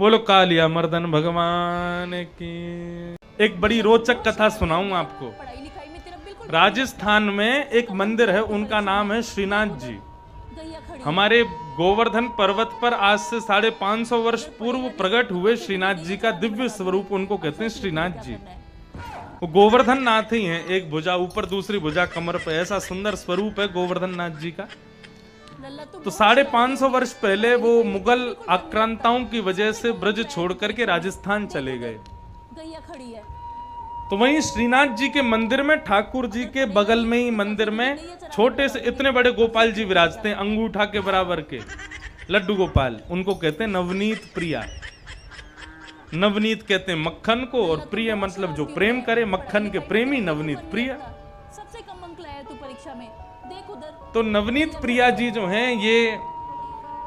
बोलो कालिया मर्दन भगवान की। एक बड़ी रोचक कथा सुनाऊं आपको। राजस्थान में एक मंदिर है, उनका नाम है श्रीनाथ जी। हमारे गोवर्धन पर्वत पर आज से 550 वर्ष पूर्व प्रकट हुए श्रीनाथ जी का दिव्य स्वरूप उनको कहते हैं श्रीनाथ जी। वो गोवर्धन नाथ ही हैं, एक भुजा ऊपर दूसरी भुजा कमर पे, ऐसा सुंदर स्वरूप है गोवर्धन नाथ जी का। तो 550 वर्ष पहले वो मुगल आक्रांताओं की वजह से ब्रज छोड़ करके राजस्थान चले गए। तो वहीं श्रीनाथ जी के मंदिर में, ठाकुर जी के बगल में ही मंदिर में छोटे से इतने बड़े गोपाल जी विराजते हैं, अंगूठा के बराबर के लड्डू गोपाल। उनको कहते हैं नवनीत प्रिया। नवनीत कहते हैं मक्खन को, और प्रिय मतलब जो प्रेम करे, मक्खन के प्रेमी नवनीत प्रिया। सबसे कम अंक लाया तू परीक्षा में, देख उधर। तो नवनीत प्रिया जी जो हैं ये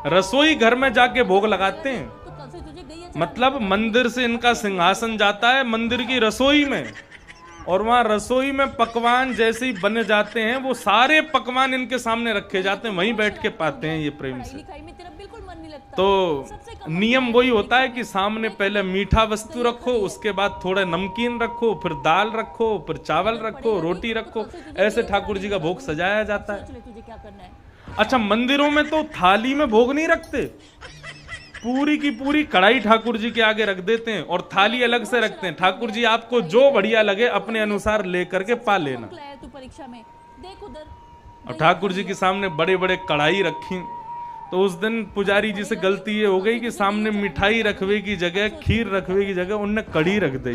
रसोई घर में जाके भोग लगाते हैं। मतलब मंदिर से इनका सिंहासन जाता है मंदिर की रसोई में, और वहां रसोई में पकवान जैसे ही बने जाते हैं वो सारे पकवान इनके सामने रखे जाते हैं, वहीं बैठ के पाते हैं ये प्रेम से। तो नियम वही होता है कि सामने पहले मीठा वस्तु रखो, उसके बाद थोड़ा नमकीन रखो, फिर दाल रखो, फिर चावल रखो, रोटी रखो, ऐसे ठाकुर जी का भोग सजाया जाता है। अच्छा, मंदिरों में तो थाली में भोग नहीं रखते, पूरी की पूरी कढ़ाई ठाकुर जी के आगे रख देते हैं और थाली अलग से रखते हैं। ठाकुर जी आपको जो बढ़िया लगे अपने अनुसार लेकर के पा लेना। और ठाकुर जी के सामने बड़े बड़े कढ़ाई रखी। तो उस दिन पुजारी जी से गलती ये हो गई कि सामने मिठाई रखवे की जगह, खीर रखवे की जगह उनने कढ़ी रख दी।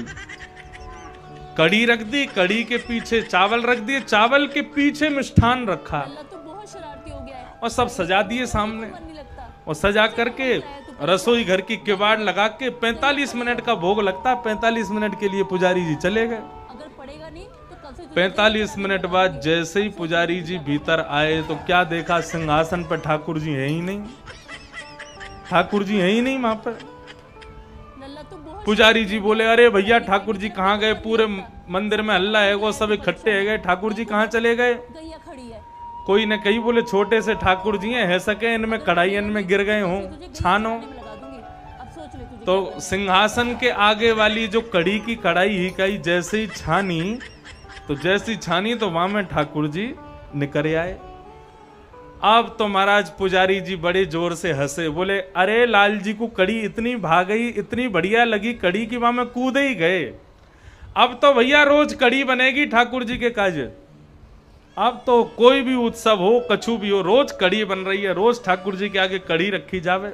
कढ़ी रख दी, कढ़ी के पीछे चावल रख दिए, चावल के पीछे मिष्ठान रखा और सब सजा दिए सामने। और सजा करके रसोई घर की किवाड़ लगा के 45 मिनट का भोग लगता। 45 मिनट के लिए पुजारी जी चले गए। 45 मिनट बाद जैसे ही पुजारी जी भीतर आए तो क्या देखा, सिंहासन पर ठाकुर जी है ही नहीं। ठाकुर जी है ही नहीं वहां पर। पुजारी जी बोले, अरे भैया ठाकुर जी कहाँ गए? पूरे मंदिर में हल्ला है, वो सब इकट्ठे है गए, ठाकुर जी कहाँ चले गए? कोई न कहीं बोले छोटे से ठाकुर जी हैं, सके इनमें कढ़ाई में गिर गए हों, छानो। तो सिंहासन के आगे वाली जो कड़ी की कढ़ाई ही कही जैसे ही छानी, तो जैसी छानी तो वहां में ठाकुर जी निकल आए। अब तो महाराज पुजारी जी बड़े जोर से हंसे, बोले अरे लाल जी को कड़ी इतनी भा गई, इतनी बढ़िया लगी कड़ी की वहां में कूद ही गए। अब तो भैया रोज कड़ी बनेगी ठाकुर जी के काज। अब तो कोई भी उत्सव हो, कछु भी हो, रोज कड़ी बन रही है, रोज ठाकुर जी के आगे कड़ी रखी जावे।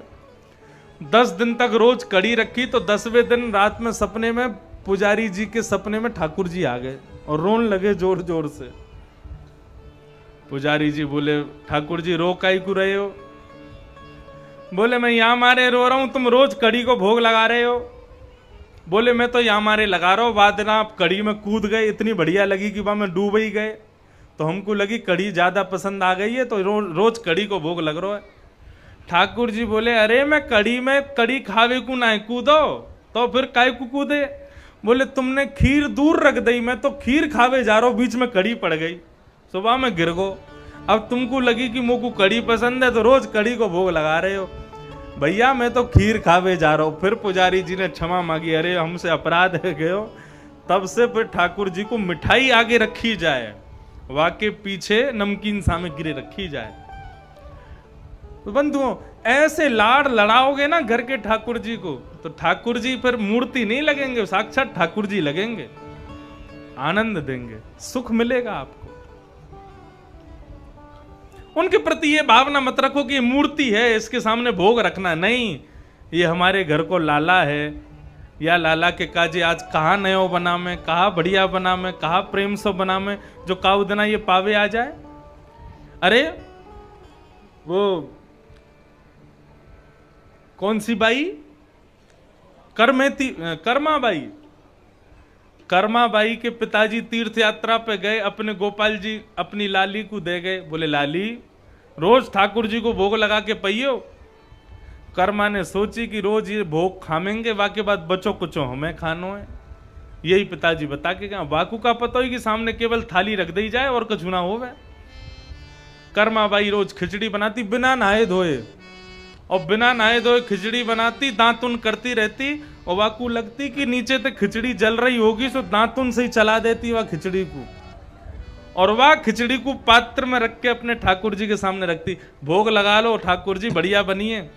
10 दिन तक रोज कड़ी रखी। तो 10वें दिन रात में सपने में पुजारी जी के सपने में ठाकुर जी आ गए और रोन लगे जोर जोर से। पुजारी जी बोले, ठाकुर जी रो काई को रहे हो? बोले मैं यहां मारे रो रहा हूं, तुम रोज कड़ी को भोग लगा रहे हो। बोले मैं तो यहां मारे लगा रहा हूं, बाद में आप कड़ी में कूद गए, इतनी बढ़िया लगी कि वहां में डूब ही गए, तो हमको लगी कड़ी ज्यादा पसंद आ गई है, तो रोज कड़ी को भोग लग रहा है। ठाकुर जी बोले, अरे मैं कड़ी में कड़ी खावे को ना कूदो, तो फिर काय को कूदे? बोले तुमने खीर दूर रख दी, मैं तो खीर खावे जा रहा हूं, बीच में कड़ी पड़ गई, सुबह में गिर गो। अब तुमको लगी कि मुझको कड़ी पसंद है तो रोज कड़ी को भोग लगा रहे हो। भैया मैं तो खीर खावे जा रहा हूं। फिर पुजारी जी ने क्षमा मांगी, अरे हमसे अपराध है गयो। तब से फिर ठाकुर जी को मिठाई आगे रखी जाए, वाके पीछे नमकीन सामग्री रखी जाए। तो बंधुओं, ऐसे लाड़ लड़ाओगे ना घर के ठाकुर जी को, तो ठाकुर जी फिर मूर्ति नहीं लगेंगे, साक्षात ठाकुर जी लगेंगे, आनंद देंगे, सुख मिलेगा आपको। उनके प्रति ये भावना मत रखो कि ये मूर्ति है, इसके सामने भोग रखना नहीं। ये हमारे घर को लाला है, या लाला के काजे आज कहाँ नयो बना में, कहाँ बढ़िया बना में, कहाँ प्रेम से बना में, जो काऊ देना ये पावे आ जाए। अरे वो कौन सी बाई, कर्मा बाई के पिताजी तीर्थ यात्रा पे गए, अपने गोपाल जी अपनी लाली को दे गए। बोले लाली रोज ठाकुर जी को भोग लगा के पइयो। कर्मा ने सोची कि रोज ये भोग खामेंगे, वाके बाद बचो कुचो हमें खानो है। यही पिताजी बता के गए। बाकू का पता ही कि सामने केवल थाली रख दी जाए और कुछ ना हो। कर्मा बाई रोज खिचड़ी बनाती बिना नहाए धोए, और बिना नहाए धोए खिचड़ी बनाती, दांतुन करती रहती, और वाकू लगती कि नीचे तक खिचड़ी जल रही होगी, तो दांतुन से ही चला देती वह खिचड़ी को, और वह खिचड़ी को पात्र में रख के अपने ठाकुर जी के सामने रखती। भोग लगा लो ठाकुर जी, बढ़िया बनी है,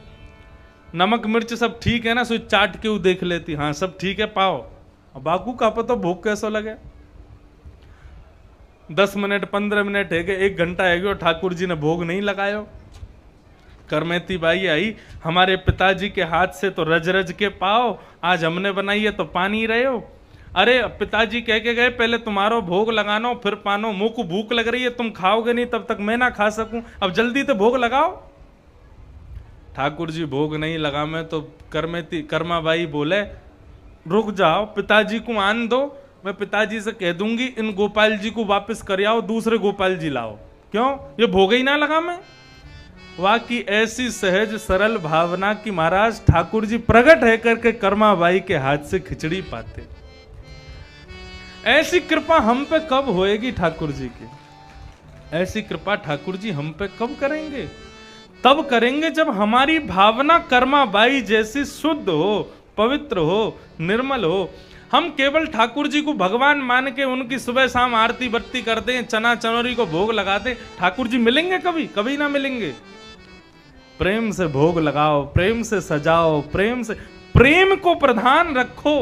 नमक मिर्च सब ठीक है ना, सो चाट के वो देख लेती, हाँ सब ठीक है पाओ। अब बाकू का पता भोग कैसा लगे। 10 मिनट 15 मिनट है गए, 1 घंटा है गया, ठाकुर जी ने भोग नहीं लगायो। करमेती बाई आई, हमारे पिताजी के हाथ से तो रज रज के पाओ, आज हमने बनाई है तो पानी रहे हो। अरे पिताजी कह के गए पहले तुम्हारो भोग लगानो फिर पानो, मुंह को भूख लग रही है, तुम खाओगे नहीं तब तक मैं ना खा सकूं, अब जल्दी तो भोग लगाओ। ठाकुर जी भोग नहीं लगा में तो कर्माबाई बोले रुक जाओ, पिताजी को आन दो, मैं पिताजी से कह दूंगी इन गोपाल जी को वापस कर आओ, दूसरे गोपाल जी लाओ। क्यों, ये भोग ही ना लगा मैं। वाह की ऐसी सहज सरल भावना की महाराज ठाकुर जी प्रकट है करके कर्माबाई के हाथ से खिचड़ी पाते। ऐसी कृपा हम पे कब होएगी ठाकुर जी की? ऐसी कृपा ठाकुर जी हम पे कब करेंगे? तब करेंगे जब हमारी भावना कर्माबाई जैसी शुद्ध हो, पवित्र हो, निर्मल हो। हम केवल ठाकुर जी को भगवान मान के उनकी सुबह शाम आरती बत्ती कर दें, चना चनौरी को भोग लगा दें, ठाकुर जी मिलेंगे कभी? कभी ना मिलेंगे। प्रेम से भोग लगाओ, प्रेम से सजाओ, प्रेम को प्रधान रखो।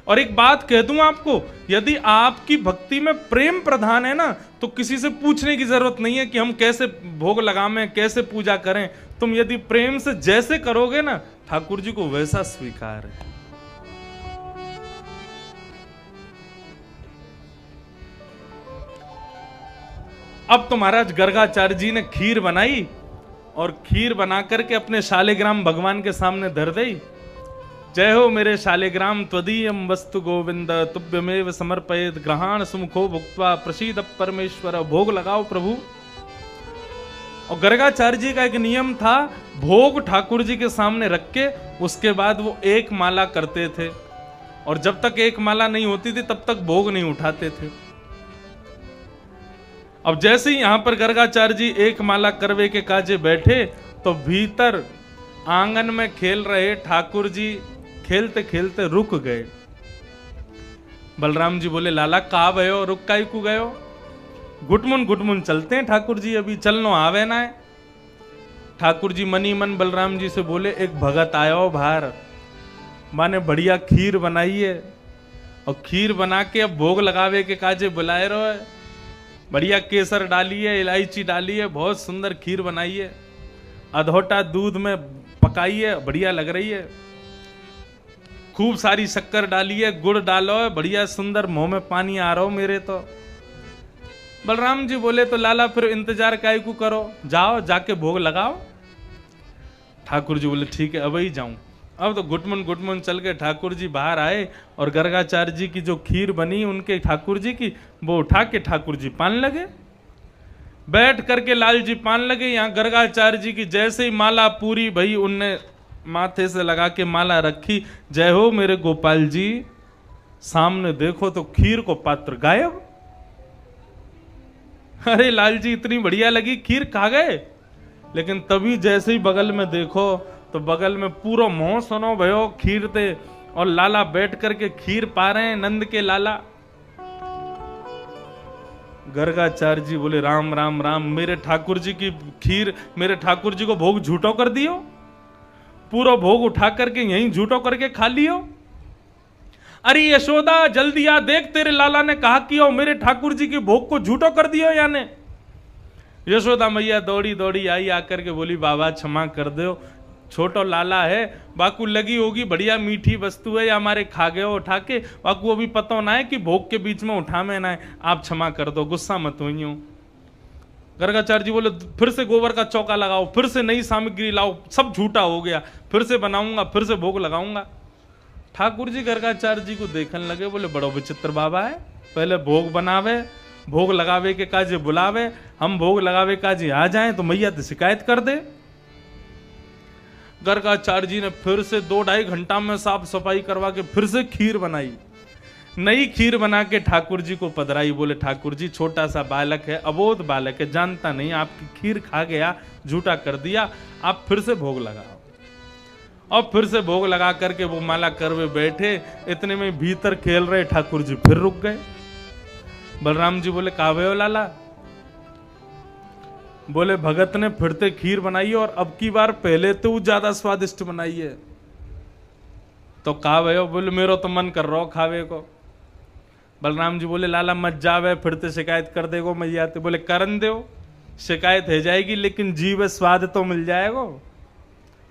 और एक बात कह दूं आपको, यदि आपकी भक्ति में प्रेम प्रधान है ना, तो किसी से पूछने की जरूरत नहीं है कि हम कैसे भोग लगाएं, कैसे पूजा करें। तुम यदि प्रेम से जैसे करोगे ना, ठाकुर जी को वैसा स्वीकार है। अब तो महाराज गर्गाचार्य जी ने खीर बनाई, और खीर बना करके अपने शालिग्राम भगवान के सामने धर दी। जय हो मेरे शालिग्राम त्वदीयम वस्तु गोविंद तुभ्यमेव समर्पयेत ग्रहाण सुमुखो भुक्त्वा प्रसीद परमेश्वर। भोग लगाओ प्रभु। और गर्गाचार्य जी का एक नियम था, भोग ठाकुर जी के सामने रख के उसके बाद वो एक माला करते थे, और जब तक एक माला नहीं होती थी तब तक भोग नहीं उठाते थे। अब जैसे ही यहां पर गर्गाचार्य जी एक माला करवे के काजे बैठे, तो भीतर आंगन में खेल रहे ठाकुर जी खेलते खेलते रुक गए। बलराम जी बोले लाला कहा भयो, रुक काई को गयो? घुटमुन चलते हैं ठाकुर जी, अभी चलनो आवे ना है। ठाकुर जी मनी मन बलराम जी से बोले एक भगत आयो बाहर, माने बढ़िया खीर बनाई है, और खीर बना के अब भोग लगावे के काजे बुलाए रहो है। बढ़िया केसर डाली है, इलायची डाली है, बहुत सुंदर खीर बनाई है, अधोटा दूध में पकाई है, बढ़िया लग रही है। खूब सारी शक्कर डाली है, गुड़ डालो है, बढ़िया सुंदर, मुंह में पानी आ रहा हो मेरे तो। बलराम जी बोले तो लाला फिर इंतजार काहे को करो, जाओ जाके भोग लगाओ। ठाकुर जी बोले ठीक है अब ही जाऊं। अब तो घुटमुन चल के ठाकुर जी बाहर आए, और गर्गाचार्य जी की जो खीर बनी उनके ठाकुर जी की, वो उठा के ठाकुर जी पान लगे। बैठ करके लाल जी पान लगे। यहाँ गर्गाचार्य जी की जैसे ही माला पूरी भई, उनने माथे से लगा के माला रखी। जय हो मेरे गोपाल जी। सामने देखो तो खीर को पात्र गायब। अरे लाल जी इतनी बढ़िया लगी खीर, कहाँ गए? लेकिन तभी जैसे ही बगल में देखो तो बगल में पूरा मोह सुनो भयो खीर ते, और लाला बैठ करके खीर पा रहे हैं, नंद के लाला। गर्गाचार्य जी बोले राम राम राम, मेरे ठाकुर जी की खीर, मेरे ठाकुर जी को भोग झूठो कर दियो, पूरा भोग उठा करके यहीं झूठो करके खा लियो। अरे यशोदा जल्दी आ देख, तेरे लाला ने कहा कि ओ मेरे ठाकुर जी के भोग को झूठो कर दियो याने। यशोदा मैया दौड़ी दौड़ी आई, आकर के बोली बाबा क्षमा कर दो, छोटो लाला है, बाकू लगी होगी बढ़िया मीठी वस्तु है, या हमारे खा गए हो उठा के, बाकू अभी पता ना है कि भोग के बीच में उठा में ना है, आप क्षमा कर दो, गुस्सा मत होइयो। गर्गाचार्य जी बोले फिर से गोबर का चौका लगाओ, फिर से नई सामग्री लाओ, सब झूठा हो गया, फिर से बनाऊंगा, फिर से भोग लगाऊंगा। ठाकुर जी गर्गाचार्य जी को देखने लगे, बोले बड़ो विचित्र बाबा है, पहले भोग बनावे, भोग लगावे के काजे बुलावे, हम भोग लगावे काजे आ जाएं तो मैया तो शिकायत कर दे। गर्गाचार्य जी ने फिर से 2-2.5 घंटा में साफ सफाई करवा के फिर से खीर बनाई। नई खीर बना के ठाकुर जी को पधराई। बोले ठाकुर जी छोटा सा बालक है, अबोध बालक है, जानता नहीं, आपकी खीर खा गया, झूठा कर दिया, आप फिर से भोग लगाओ। और फिर से भोग लगा करके वो माला करवे बैठे, इतने में भीतर खेल रहे ठाकुर जी फिर रुक गए। बलराम जी बोले कावे हो लाला? बोले भगत ने फिर से खीर बनाई और अब की बार पहले तो ज्यादा स्वादिष्ट बनाई है। तो कावे हो? बोले मेरो तो मन कर रहा हो खावे को। बलराम जी बोले लाला मत जावे, फिर से शिकायत कर देगो मैया। तो बोले करन दो, शिकायत हो जाएगी लेकिन जीव स्वाद तो मिल जाएगा।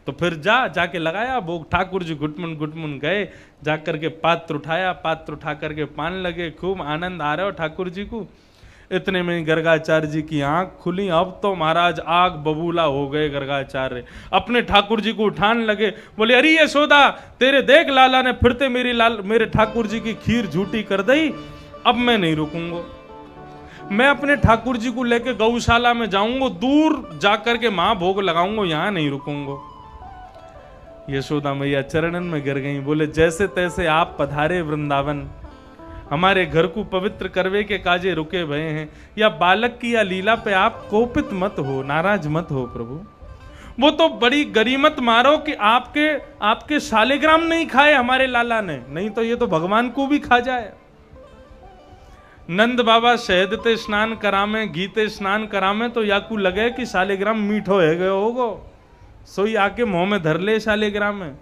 तो फिर जाके लगाया भोग। ठाकुर जी घुटमुन घुटमुन गए, जाकर के पात्र उठाया, पात्र उठा करके पान लगे, खूब आनंद आ रहा हो ठाकुर जी को। इतने में गर्गाचार्य जी की आंख खुली। अब तो महाराज आग बबूला हो गए। गर्गाचार्य अपने ठाकुर जी को उठान लगे, बोले अरे यशोदा तेरे देख लाला ने फिर ते मेरे ठाकुर जी की खीर झूठी कर दी। अब मैं नहीं रुकूंगा, मैं अपने ठाकुर जी को लेके गौशाला में जाऊंगा, दूर जाकर के मां भोग लगाऊंगा, यहां नहीं रुकूंगा। यशोदा मैया चरणन में गिर गई। बोले जैसे तैसे आप पधारे वृंदावन, हमारे घर को पवित्र करवे के काजे रुके भय हैं, या बालक की या लीला पे आप कोपित मत हो, नाराज मत हो प्रभु। वो तो बड़ी गरीमत मारो कि आपके शालिग्राम नहीं खाए हमारे लाला ने, नहीं तो ये तो भगवान को भी खा जाए। नंद बाबा शहद ते स्नान करामे, गीते स्नान करामे, तो याकू लगे कि शालिग्राम मीठो है गयो होगो, सोई आके मुंह में धर ले शालिग्राम में।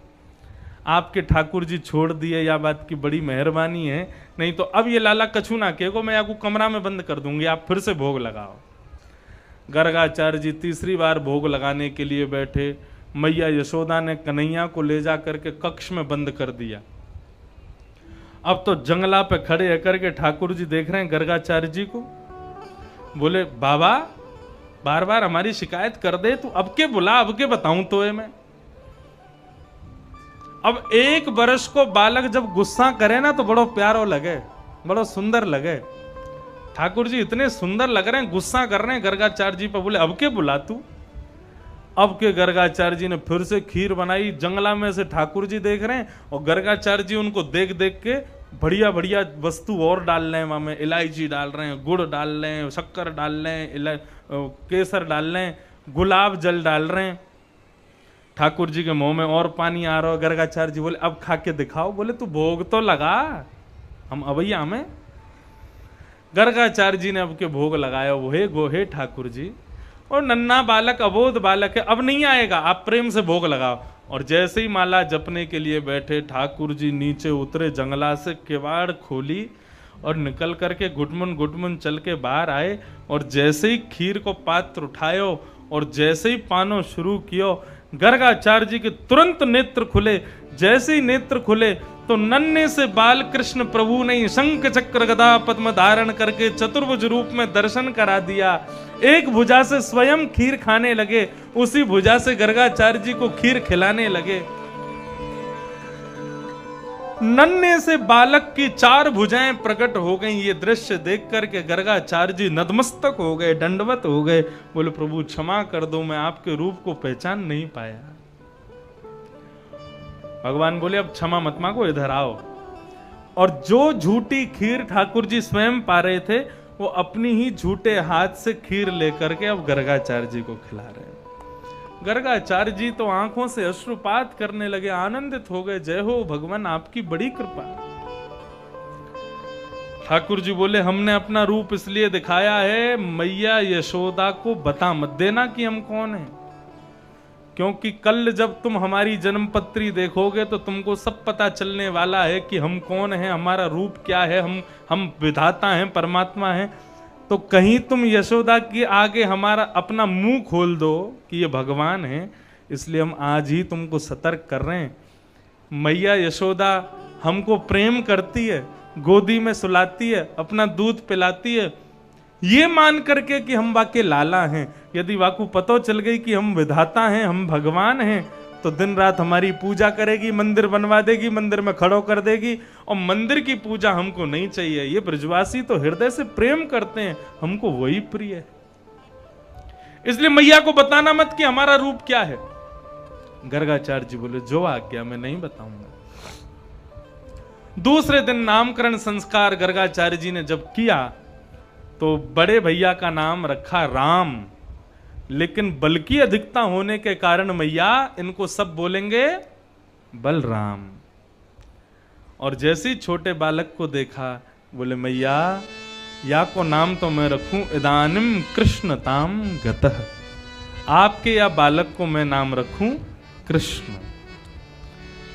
आपके ठाकुर जी छोड़ दिए, या बात की बड़ी मेहरबानी है, नहीं तो अब ये लाला कछु ना कहेगो, मैं आपको कमरा में बंद कर दूंगी, आप फिर से भोग लगाओ। गर्गाचार्य जी तीसरी बार भोग लगाने के लिए बैठे। मैया यशोदा ने कन्हैया को ले जा करके कक्ष में बंद कर दिया। अब तो जंगला पे खड़े होकर के ठाकुर जी देख रहे हैं गर्गाचार्य जी को। बोले बाबा बार बार हमारी शिकायत कर दे, तू अब के बुला, अब के बताऊं तो मैं। अब 1 वर्ष को बालक जब गुस्सा करे ना तो बड़ो प्यारो लगे, बड़ो सुंदर लगे। ठाकुर जी इतने सुंदर लग रहे हैं, गुस्सा कर रहे हैं गर्गाचार्य जी पर। बोले अब के बुला तू। अब के गर्गाचार्य जी ने फिर से खीर बनाई। जंगला में से ठाकुर जी देख रहे हैं और गर्गाचार्य जी उनको देख देख के बढ़िया बढ़िया वस्तु और डाल रहे हैं। वहां में इलायची डाल रहे हैं, गुड़ डाल रहे हैं, शक्कर डाल रहे हैं, केसर डाल रहे हैं, गुलाब जल डाल रहे हैं। ठाकुर जी के मुंह में और पानी आ रहा है। गर्गाचार्य जी बोले अब खा के दिखाओ। बोले तू भोग तो लगा, हम अवैया में। गर्गाचार्य जी ने अब के भोग लगाया। वो हे गोहे ठाकुर जी, और नन्ना बालक अबोध बालक है, अब नहीं आएगा, आप प्रेम से भोग लगाओ। और जैसे ही माला जपने के लिए बैठे, ठाकुर जी नीचे उतरे, जंगला से किवाड़ खोली और निकल करके घुटमुन चल के बाहर आए। और जैसे ही खीर को पात्र उठायो और जैसे ही पानो शुरू कियो, गर्गाचार्य जी के तुरंत नेत्र खुले। जैसे ही नेत्र खुले तो नन्हे से बाल कृष्ण प्रभु ने शंख चक्र गदा पद्म धारण करके चतुर्भुज रूप में दर्शन करा दिया। एक भुजा से स्वयं खीर खाने लगे, उसी भुजा से गर्गाचार्य जी को खीर खिलाने लगे। नन्हे से बालक की 4 भुजाएं प्रकट हो गईं। ये दृश्य देख करके गर्गाचार्य जी नतमस्तक हो गए, दंडवत हो गए। बोले प्रभु क्षमा कर दो, मैं आपके रूप को पहचान नहीं पाया। भगवान बोले अब क्षमा मत मांगो, इधर आओ। और जो झूठी खीर ठाकुर जी स्वयं पा रहे थे, वो अपनी ही झूठे हाथ से खीर लेकर के अब गर्गाचार्य जी को खिला रहे हैं। गर्गाचार्य जी तो आंखों से अश्रुपात करने लगे, आनंदित हो गए। जय हो भगवान, आपकी बड़ी कृपा। ठाकुर जी बोले हमने अपना रूप इसलिए दिखाया है, मैया यशोदा को बता मत देना कि हम कौन हैं, क्योंकि कल जब तुम हमारी जन्मपत्री देखोगे तो तुमको सब पता चलने वाला है कि हम कौन हैं, हमारा रूप क्या है, हम विधाता हैं, परमात्मा हैं। तो कहीं तुम यशोदा के आगे हमारा अपना मुंह खोल दो कि ये भगवान है, इसलिए हम आज ही तुमको सतर्क कर रहे हैं। मैया यशोदा हमको प्रेम करती है, गोदी में सुलाती है, अपना दूध पिलाती है, ये मान करके कि हम वाके लाला हैं। यदि वाकू पतो चल गई कि हम विधाता हैं, हम भगवान हैं, तो दिन रात हमारी पूजा करेगी, मंदिर बनवा देगी, मंदिर में खड़ो कर देगी। और मंदिर की पूजा हमको नहीं चाहिए। ये ब्रजवासी तो हृदय से प्रेम करते हैं, हमको वही प्रिय है। इसलिए मैया को बताना मत कि हमारा रूप क्या है। गर्गाचार्य जी बोले जो आज्ञा मैं नहीं बताऊंगा। दूसरे दिन नामकरण संस्कार गर्गाचार्य जी ने जब किया तो बड़े भैया का नाम रखा राम, लेकिन बल की अधिकता होने के कारण मैया इनको सब बोलेंगे बलराम। और जैसे ही छोटे बालक को देखा बोले मैया या को नाम तो मैं रखूं इदानिम कृष्णताम गतः, आपके या बालक को मैं नाम रखूं कृष्ण।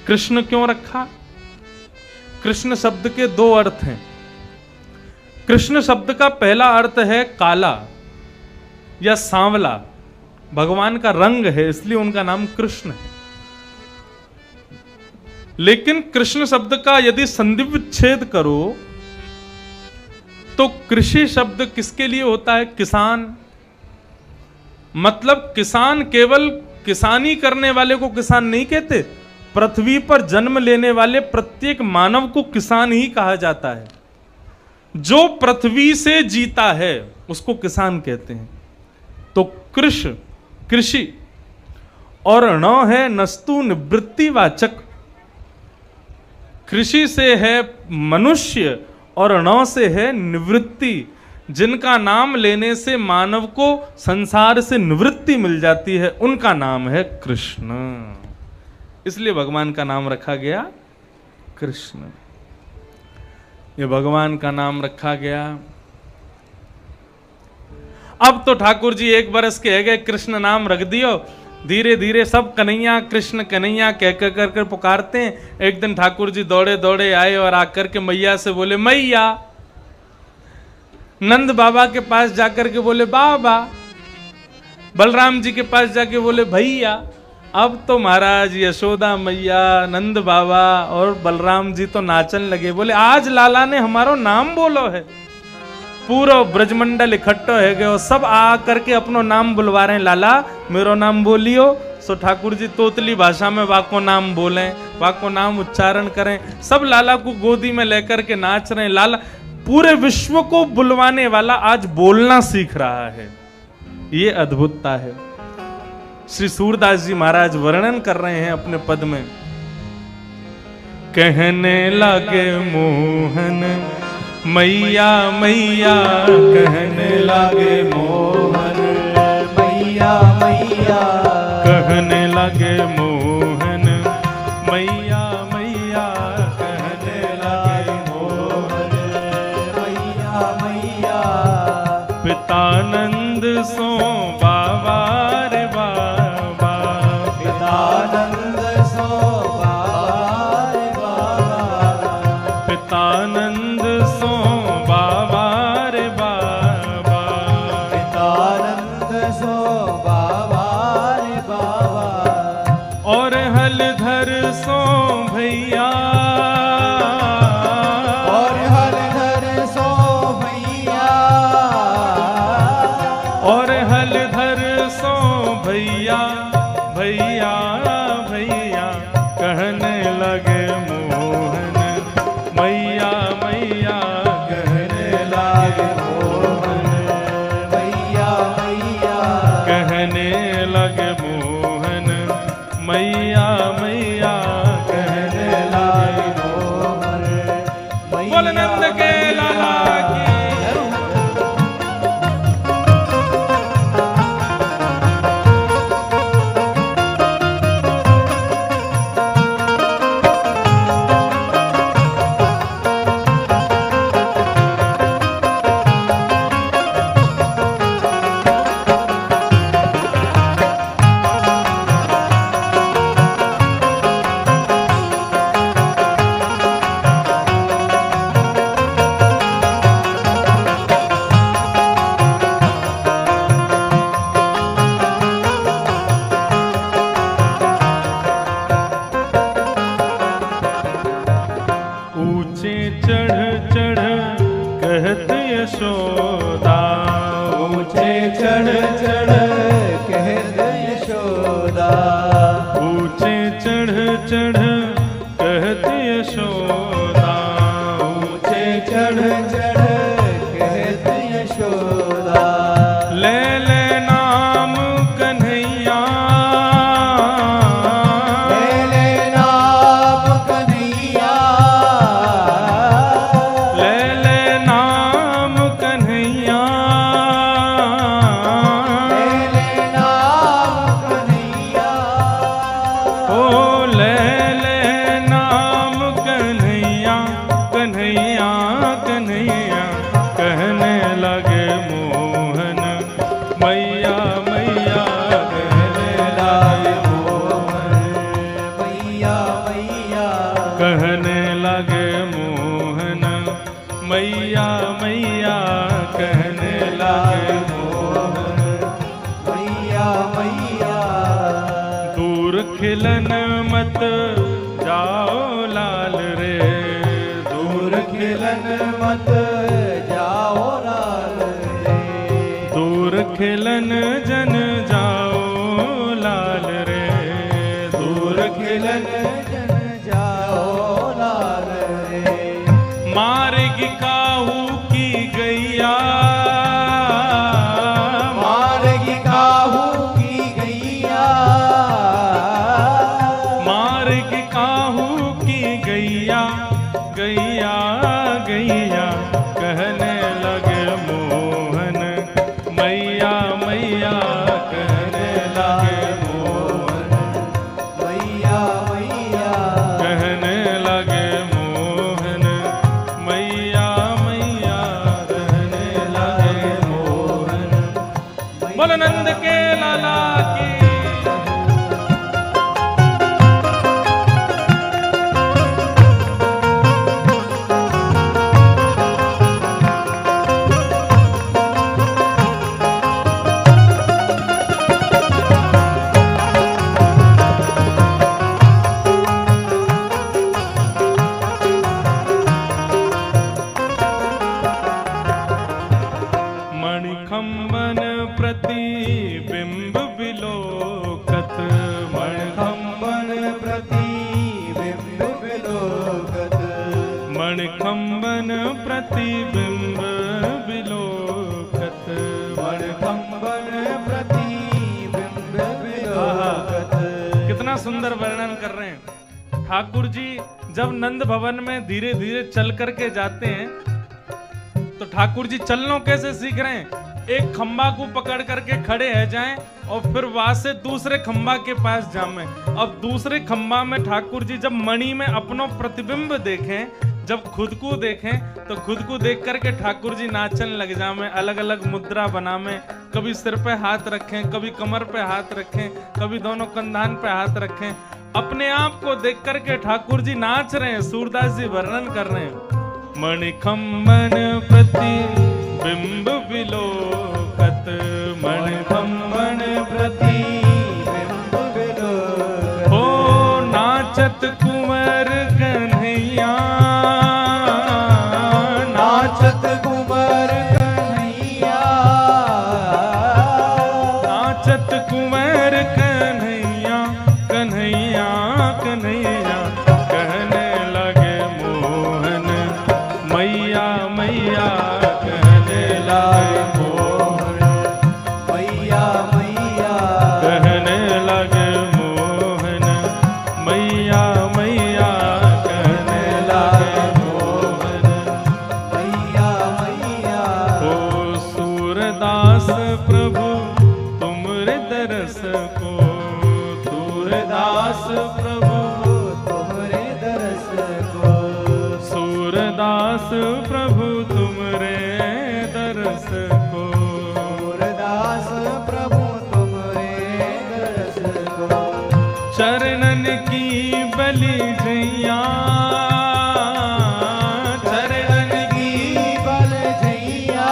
कृष्ण क्यों रखा? कृष्ण शब्द के दो अर्थ हैं। कृष्ण शब्द का पहला अर्थ है काला या सांवला, भगवान का रंग है इसलिए उनका नाम कृष्ण है। लेकिन कृष्ण शब्द का यदि संधि विच्छेद करो तो कृषि शब्द किसके लिए होता है? किसान। मतलब किसान केवल किसानी करने वाले को किसान नहीं कहते, पृथ्वी पर जन्म लेने वाले प्रत्येक मानव को किसान ही कहा जाता है। जो पृथ्वी से जीता है उसको किसान कहते हैं। तो कृषि और ण है नस्तु निवृत्तिवाचक। कृषि से है मनुष्य और ण से है निवृत्ति, जिनका नाम लेने से मानव को संसार से निवृत्ति मिल जाती है, उनका नाम है कृष्ण। इसलिए भगवान का नाम रखा गया कृष्ण। ये भगवान का नाम रखा गया। अब तो ठाकुर जी 1 बरस के है गए, कृष्ण नाम रख दियो। धीरे धीरे सब कन्हैया कृष्ण कन्हैया कह कर पुकारते हैं। एक दिन ठाकुर जी दौड़े दौड़े आए और आकर के मैया से बोले मैया। नंद बाबा के पास जाकर के बोले बाबा। बलराम जी के पास जाके बोले भैया। अब तो महाराज यशोदा मैया, नंद बाबा और बलराम जी तो नाचन लगे। बोले आज लाला ने हमारो नाम बोलो है। पूरा ब्रजमंडल इकट्ठो है गए और सब आ करके अपनो नाम बुलवा रहे हैं, लाला मेरो नाम बोलियो। सो ठाकुर जी तोतली भाषा में वाको नाम बोले, वाको नाम उच्चारण करें। सब लाला को गोदी में लेकर के नाच रहे हैं। लाला पूरे विश्व को बुलवाने वाला आज बोलना सीख रहा है। ये अद्भुतता है। श्री सूरदास जी महाराज वर्णन कर रहे हैं अपने पद में। कहने लगे मोहन मैया मैया, कहने लगे मोहन मैया मैया, कहने लगे मोहन मैया मैया, कहने लगे मोहन मैया मैया। पितानंद सो बाबा रे बाबा, पितानंद सो बाबा रे बाबा, पितानंद सो बाबा रे बाबा, पितानंद सो बाबा रे बाबा। और हलधर सो भैया, और हलधर सो भैया, और हलधर सो भैया भैया भैया, कहने लगे मोहन मैया मैया, कहने लगे मोहन मैया मैया, कहने लगे मोहन मैया मैया, कहने लगे मोहन मैया। बोल नंद के लाला की। ऊंचे चढ़ चढ़ कहत यशोदा, ऊंचे चढ़ चढ़ कहत यशोदा, ऊंचे चढ़ चढ़ कहत यशोदा, ऊंचे चढ़ चढ़ कहत यशोदा। ले ले नाम कन्हैया, ले ले नाम कन्हैया, मैया कहने लगे मोहन मैया मैया कहने लगे मोहन मैया मैया दूर खिलन मत जाओ लाल रे दूर खिलन मत जाओ लाल रे दूर खिलन जन जाओ लाल रे दूर खिलन जन जाओ लाल रे मार्ग काहू की गैया मार्ग काहू की गैया मार्ग काहू की गैया गैया गैया कहने लगे मोहन मैया मैया कहने लगे मोहन मैया मैया कहने लगे मोहन मैया मैया कहने लगे मोहन बोल नंद के लाला की मणिखंबन प्रतिबिंब विलोकत खंबन प्रतिबिंब विलोकत मणिखंबन प्रतिबिंब विलोकत खंबन प्रतिबिंब विलोकत कितना सुंदर वर्णन कर रहे हैं ठाकुर जी। जब नंद भवन में धीरे धीरे चल करके जाते हैं तो ठाकुर जी चलना कैसे सीख रहे हैं। एक खंबा को पकड़ करके खड़े रह जाएं और फिर वहां से दूसरे खंबा के पास जामें। अब दूसरे खंबा में ठाकुर जी जब मणि में अपनो प्रतिबिंब देखें, जब खुद को देखें तो खुद को देख करके ठाकुर जी नाचन लग जामें, अलग अलग मुद्रा बनामें। कभी सिर पे हाथ रखें, कभी कमर पे हाथ रखें, कभी दोनों कंधान पे हाथ रखें। अपने आप को देख करके ठाकुर जी नाच रहे हैं। सूरदास जी वर्णन कर रहे हैं मणिखंबन प्रतिबिंब विलोकत मणिखंबन प्रतिबिंब विलोकत हो नाचत कुंवर कन्हैया नाचत कुंवर कन्हैया नाचत कुंवर कन्हैया कन्हैया कन्हैया कहने लगे मोहन मैया मैया कहने लगे मोहन मैया मैया कहने लगे मोहन मैया मैया कहने लगे मोहन मैया मैया ओ सूरदास प्रभु तुमरे दरस को सूरदास प्रभु तुम्हारे दरस को सूरदास प्रभु तुमरे दरस को सूरदास प्रभु तुम्हारे दरस को चरणन की बलि जैया चरणन की बल जैया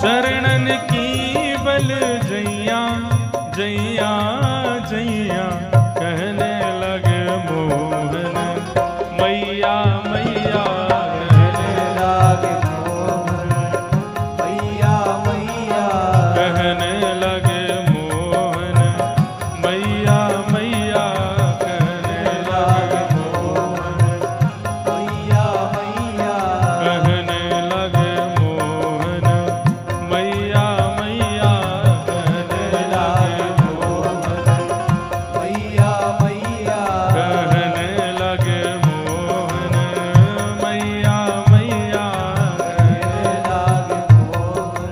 चरणन की बल जैया जैया जैया कहने लगे मोहन मैया मैया कहने लागे मोहन मैया मैया कहने लगे मोहन मैया मैया कहने लगे मोहन मैया मैया कहने लगे मोहन मैया मैया कहने लगे मोहन मैया मैया कहने लगे मोहन मैया मैया कहने लागे मोहन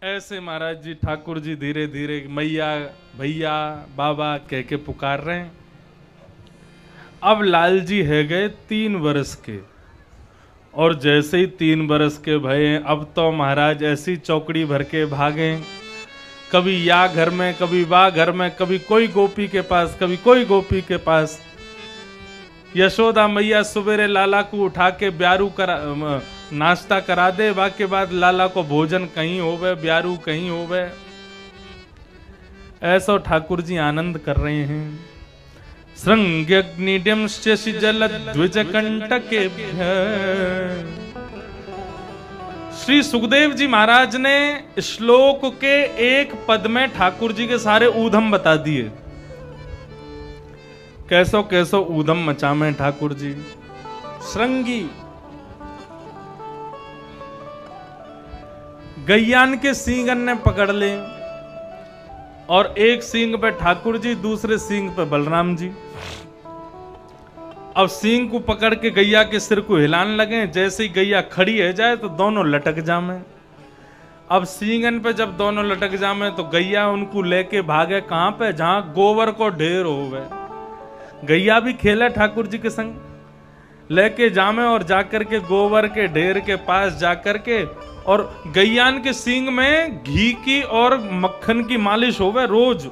ऐसे महाराज जी ठाकुर जी धीरे धीरे मैया भैया बाबा कह के पुकार रहे हैं। अब लाल जी है गए 3 वर्ष के और जैसे ही 3 बरस के भये, अब तो महाराज ऐसी चौकड़ी भर के भागे, कभी या घर में, कभी वाह घर में, कभी कोई गोपी के पास, कभी कोई गोपी के पास। यशोदा मैया सुबेरे लाला को उठा के ब्यारू करा, नाश्ता करा दे, के बाद लाला को भोजन कहीं होवे, ब्यारू कहीं होवे। ऐसा ठाकुर जी आनंद कर रहे हैं। श्रृंग्यग्निड्यंश्च जल द्विज कंटके। श्री सुखदेव जी महाराज ने श्लोक के एक पद में ठाकुर जी के सारे ऊधम बता दिए। कैसो कैसो ऊधम मचा में ठाकुर जी। श्रृंगी गैयान के सींगन ने पकड़ ले, और एक सींग पे ठाकुर जी, दूसरे सींग पे बलराम जी। अब सींग को पकड़ के गैया के सिर को हिलाने लगे। जैसे ही गैया खड़ी है जाए तो दोनों लटक जामे। अब सींगन पे जब दोनों लटक जामे तो गैया उनको लेके भागे कहां पे, जहां गोबर को ढेर होवे। गैया भी खेले ठाकुर जी के संग, लेके जामे और जाकर के गोबर के ढेर के पास जाकर के, और गैयान के सींग में घी की और मक्खन की मालिश होवे रोज।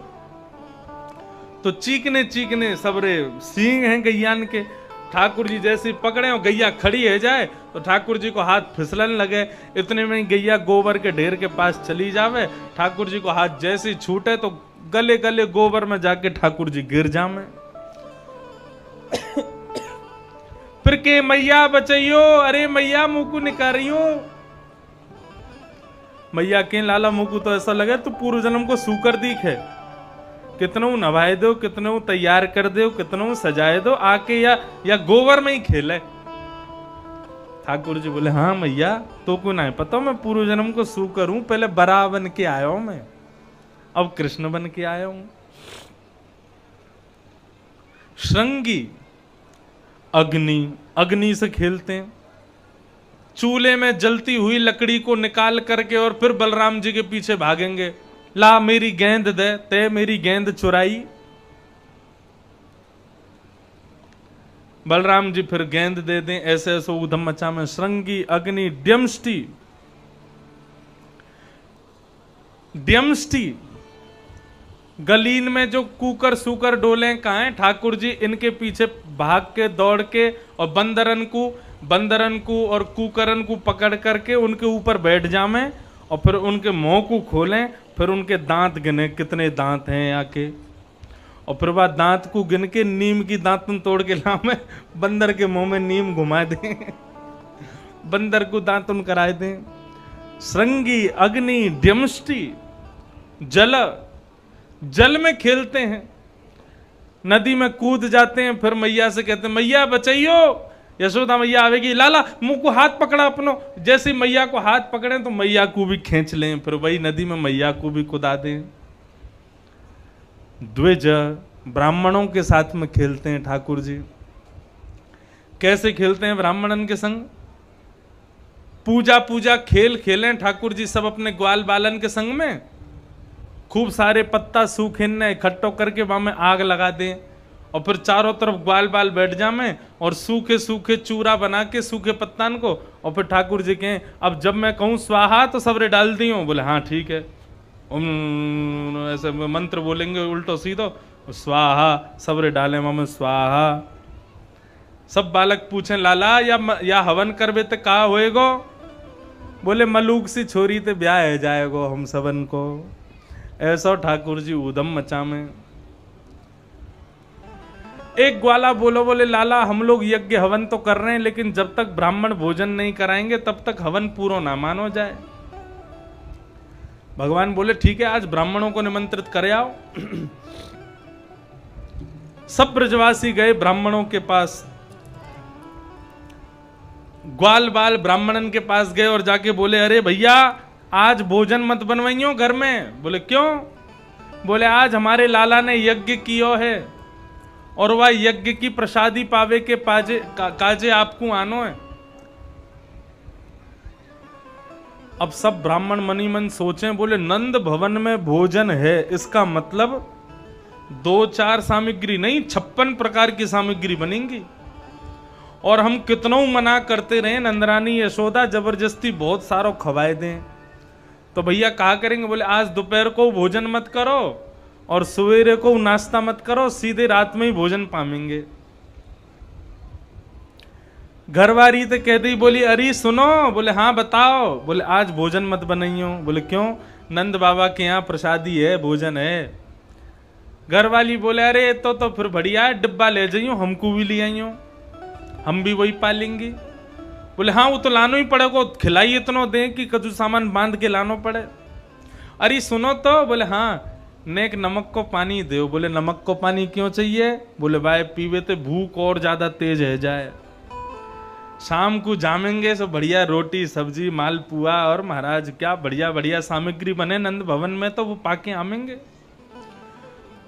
तो चीकने चीकने सबरे सींग हैं गैयान के। ठाकुर जी जैसे पकड़े और गैया खड़ी है जाए तो ठाकुर जी को हाथ फिसलने लगे। इतने में गैया गोबर के ढेर के पास चली जावे। ठाकुर जी को हाथ जैसे ही छूटे तो गले गले गोबर में जाके ठाकुर जी गिर जामे। फिर के मैया बचैयो, अरे मैया मुंह निकारियो। मैया के लाला मुंह तो ऐसा लगे तो पूर्व जन्म को सूकर दिखे। कितनों नवाए दो, कितनों तैयार कर दो, कितनों सजाए दो, आके या गोबर में ही खेले। ठाकुर जी बोले हाँ मैया तो को ना पता, मैं पूर्व जन्म को सूकर हूं, पहले बरा बन के आया हूं मैं, अब कृष्ण बन के आया हूं। श्रृंगी अग्नि से खेलते हैं। चूल्हे में जलती हुई लकड़ी को निकाल करके और फिर बलराम जी के पीछे भागेंगे। ला मेरी गेंद दे, ते मेरी गेंद चुराई। बलराम जी फिर गेंद दे दें। ऐसे ऐसे ऊधम मचा में श्रृंगी अग्नि ड्यमष्टि। ड्यमष्टि गलीन में जो कुकर सूकर डोले कहाँ हैं, ठाकुर जी इनके पीछे भाग के दौड़ के और बंदरन को और कुकरन को पकड़ करके उनके ऊपर बैठ जामे और फिर उनके मुंह को खोलें। फिर उनके दांत गिने कितने दांत हैं आके, और फिर बाद दांत को गिन के नीम की दांतन तोड़ के लामे, बंदर के मुंह में नीम घुमा दें, बंदर को दांतन कराए दें। श्रृंगी अग्नि ड्यमष्टि जल में खेलते हैं, नदी में कूद जाते हैं। फिर मैया से कहते हैं मैया बचाइयो। यशोदा मैया आवेगी, लाला मुंह को हाथ पकड़ा अपनो। जैसे मैया को हाथ पकड़े तो मैया को भी खींच लें, फिर वही नदी में मैया को भी कुदा दें। द्विज ब्राह्मणों के साथ में खेलते हैं ठाकुर जी। कैसे खेलते हैं ब्राह्मणन के संग? पूजा खेल खेलें ठाकुर जी सब अपने ग्वाल बालन के संग में। खूब सारे पत्ता सूखे इकट्ठो करके वहां में आग लगा दें और फिर चारों तरफ ग्वाल बाल बैठ जामे और सूखे सूखे चूरा बना के सूखे पत्तान को, और फिर ठाकुर जी कहें अब जब मैं कहूँ स्वाहा तो सबरे डाल दी हूँ। बोले हाँ ठीक है। ऐसे मंत्र बोलेंगे उल्टो सीधो, स्वाहा सबरे डाले में स्वाहा। सब बालक पूछें लाला या हवन करबे तो का होएगो? बोले मलूक सी छोरी ते ब्याह है जाएगो हम सबन को। ऐसा ठाकुर जी ऊधम मचा में। एक ग्वाला बोले लाला हम लोग यज्ञ हवन तो कर रहे हैं, लेकिन जब तक ब्राह्मण भोजन नहीं कराएंगे तब तक हवन पूरा ना मानो जाए। भगवान बोले ठीक है आज ब्राह्मणों को निमंत्रित करे आओ। सब ब्रजवासी गए ब्राह्मणों के पास। ग्वाल बाल ब्राह्मणन के पास गए और जाके बोले अरे भैया आज भोजन मत बनवाइयो घर में। बोले क्यों? बोले आज हमारे लाला ने यज्ञ कियो है और वह यज्ञ की प्रसादी पावे के काजे आपको आनो है। अब सब ब्राह्मण मनी मन सोचें, बोले नंद भवन में भोजन है, इसका मतलब 2-4 सामग्री नहीं 56 प्रकार की सामग्री बनेंगी। और हम कितनों मना करते रहे, नंदरानी यशोदा जबरदस्ती बहुत सारो खवाए दें, तो भैया कहा करेंगे? बोले आज दोपहर को भोजन मत करो और सवेरे को नाश्ता मत करो, सीधे रात में ही भोजन पाएंगे। घरवारी तो कहती ही बोली अरे सुनो, बोले हाँ बताओ, बोले आज भोजन मत बनाइयो। बोले क्यों? नंद बाबा के यहाँ प्रसादी है, भोजन है। घरवाली बोले अरे तो फिर बढ़िया है, डिब्बा ले जाइयो, हमको भी ले आइयो, हम भी वही पालेंगे। बोले हाँ वो तो लानो ही पड़ेगा, खिलाई इतना दे कि कछु सामान बांध के लानो पड़े। अरे सुनो तो, बोले हाँ नेक नमक को पानी दो। बोले नमक को पानी क्यों चाहिए? बोले भाई पीवे तो भूख और ज्यादा तेज है जाए, शाम को जामेंगे सो बढ़िया रोटी सब्जी मालपुआ और महाराज क्या बढ़िया बढ़िया सामग्री बने नंद भवन में, तो वो पाके आमेंगे।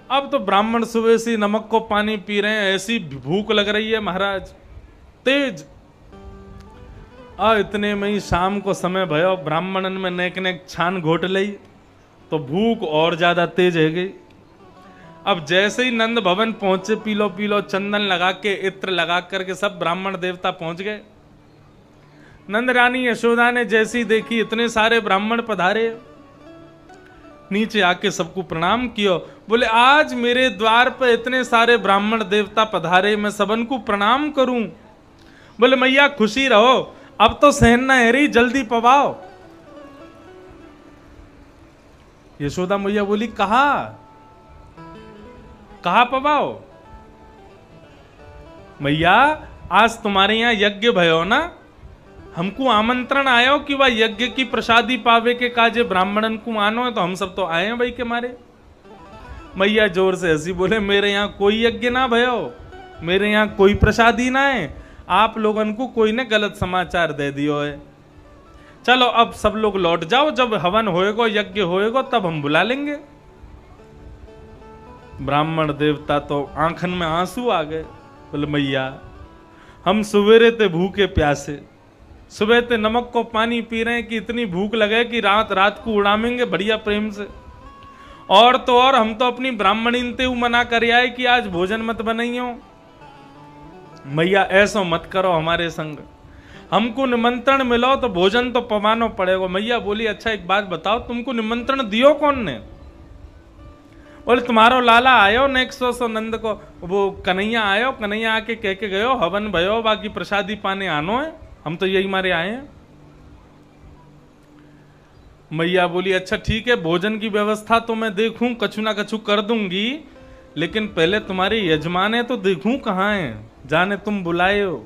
अब तो ब्राह्मण सुबह से नमक को पानी पी रहे हैं, ऐसी भूख लग रही है महाराज तेज। इतने में ही शाम को समय भयो, ब्राह्मणन में नेक नेक छान घोट लई, तो भूख और ज्यादा तेज है गई। अब जैसे ही नंद भवन पहुंचे, पीलो पीलो चंदन लगा के इत्र लगा करके सब ब्राह्मण देवता पहुंच गए। नंद रानी यशोदा ने जैसी देखी इतने सारे ब्राह्मण पधारे, नीचे आके सबको प्रणाम कियो। बोले आज मेरे द्वार पर इतने सारे ब्राह्मण देवता पधारे, मैं सबन को प्रणाम करूं। बोले मैया खुशी रहो, अब तो सहन न है रही, जल्दी पवाओ। यशोदा मैया बोली कहा पवाओ? मैया आज तुम्हारे यहाँ यज्ञ भयो ना, हमको आमंत्रण आयो कि वह यज्ञ की प्रसादी पावे के काजे ब्राह्मणन को आनो है, तो हम सब तो आए हैं भाई के मारे। मैया जोर से हंसी, बोले मेरे यहाँ कोई यज्ञ ना भयो, मेरे यहाँ कोई प्रसादी ना है, आप लोगन को कोई ने गलत समाचार दे दियो है। चलो अब सब लोग लौट जाओ, जब हवन होएगा यज्ञ होएगा तब हम बुला लेंगे। ब्राह्मण देवता तो आंखन में आंसू आ गए। बोले मैया हम सवेरे ते भूखे प्यासे, सुबह ते नमक को पानी पी रहे हैं कि इतनी भूख लगे कि रात रात को उड़ामेंगे बढ़िया प्रेम से, और तो और हम तो अपनी ब्राह्मणीन ते मना कर आए कि आज भोजन मत बनाइयो। मैया ऐसा मत करो हमारे संग, हमको निमंत्रण मिलो तो भोजन तो पवानो पड़ेगा। मैया बोली अच्छा एक बात बताओ, तुमको निमंत्रण दियो कौन ने? बोले तुम्हारो लाला आयो नेक सो नंद को, वो कन्हैया आयो, कन्हैया आके कह के गयो हवन भयो, बाकी प्रसादी पाने आनो है, हम तो यही मारे आए हैं। मैया बोली अच्छा ठीक है, भोजन की व्यवस्था तो मैं देखूं, कछु ना कछु कर दूंगी, लेकिन पहले तुम्हारे यजमान है तो देखूं कहाँ है, जाने तुम बुलाए हो।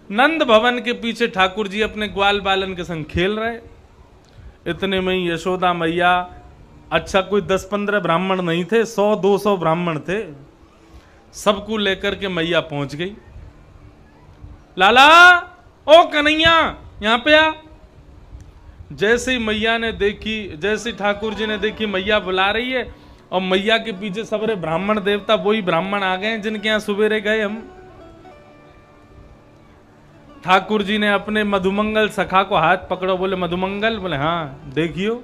नंद भवन के पीछे ठाकुर जी अपने ग्वाल बालन के संग खेल रहे। इतने में ही यशोदा मैया, अच्छा कोई 10-15 ब्राह्मण नहीं थे, 100-200 ब्राह्मण थे, सबको लेकर के मैया पहुंच गई। लाला ओ कन्हैया यहां पे आ। जैसे ही मैया ने देखी, जैसे ठाकुर जी ने देखी मैया बुला रही है, और मैया के पीछे सबरे ब्राह्मण देवता वही ब्राह्मण आ गए जिनके यहां सुबेरे गए हम। ठाकुर जी ने अपने मधुमंगल सखा को हाथ पकड़ो, बोले मधुमंगल? बोले हाँ देखियो।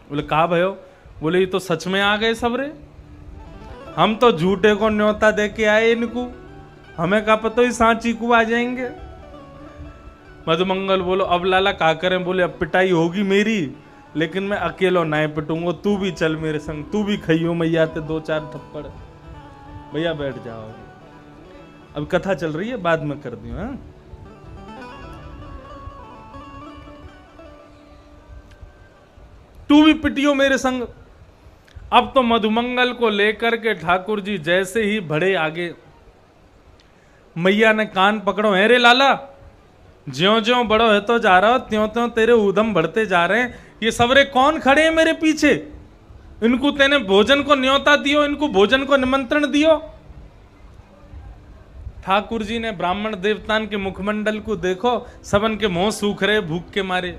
बोले कहा भयो? बोले ये तो सच में आ गए सबरे, हम तो झूठे को न्योता दे के आए इनको, हमें क्या पता ही सांची को आ जाएंगे। मधुमंगल बोलो अब लाला क्या करें? बोले अब पिटाई होगी मेरी, लेकिन मैं अकेलो नहीं पिटूंगा, तू भी चल मेरे संग, तू भी खाइयो मैया ते 2-4 थप्पड़। भैया बैठ जाओ, अब कथा चल रही है, बाद में कर दियो। हाँ तू भी पिटियो मेरे संग। अब तो मधुमंगल को लेकर के ठाकुर जी जैसे ही बढ़े आगे, मैया ने कान पकड़ो, है रे लाला, ज्यों ज्यों बड़ो है तो जा रहा हो, त्यों त्यों तेरे उधम बढ़ते जा रहे हैं। ये सबरे कौन खड़े हैं मेरे पीछे? इनको तेने भोजन को न्योता दियो, इनको भोजन को निमंत्रण दियो। ठाकुर जी ने ब्राह्मण देवतान के मुखमंडल को देखो, सबन के मुंह सूख रहे भूख के मारे।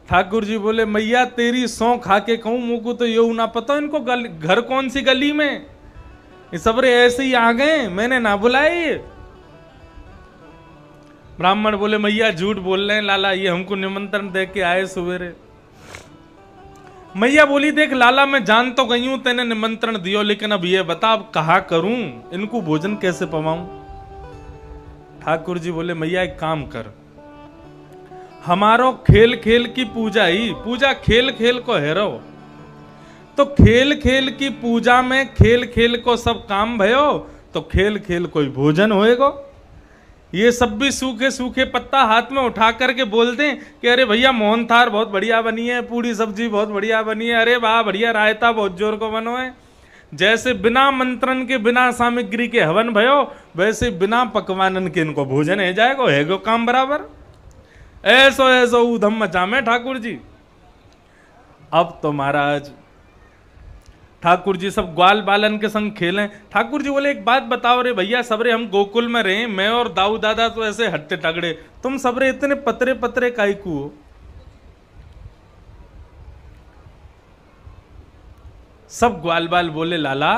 ठाकुर जी बोले मैया तेरी सौ खा के कहूं, मुझको तो ये ना पता इनको घर कौन सी गली में, ये सबरे ऐसे ही आ गए, मैंने ना बुलाए। ब्राह्मण बोले मैया झूठ बोल रहे हैं लाला, ये हमको निमंत्रण दे के आए सवेरे। मैया बोली देख लाला मैं जान तो गई हूं तेने निमंत्रण दियो, लेकिन अब ये बता अब कहा करूं, इनको भोजन कैसे पवाऊं? ठाकुर जी बोले मैया एक काम कर, हमारो खेल खेल की पूजा ही पूजा खेल खेल को हेरो, तो खेल खेल की पूजा में खेल खेल को सब काम भयो, तो खेल खेल कोई भोजन होएगो। ये सब भी सूखे सूखे पत्ता हाथ में उठा करके बोल दें कि अरे भैया मोहन थार बहुत बढ़िया बनी है, पूरी सब्जी बहुत बढ़िया बनी है, अरे वाह बढ़िया रायता बहुत जोर को बनो है। जैसे बिना मंत्रण के बिना सामग्री के हवन भयो, वैसे बिना पकवानन के इनको भोजन है जाएगो, हैगो काम बराबर। ऐसो ऐसो ऊधम मचा में ठाकुर जी। अब तो महाराज ठाकुर जी सब ग्वाल बालन के संग खेलें। ठाकुर जी बोले एक बात बताओ रे भैया, सबरे हम गोकुल में रहे, मैं और दाऊ दादा तो ऐसे हट्टे तगड़े, तुम सबरे इतने पतरे पतरे काईकू हो? सब ग्वाल बाल बोले लाला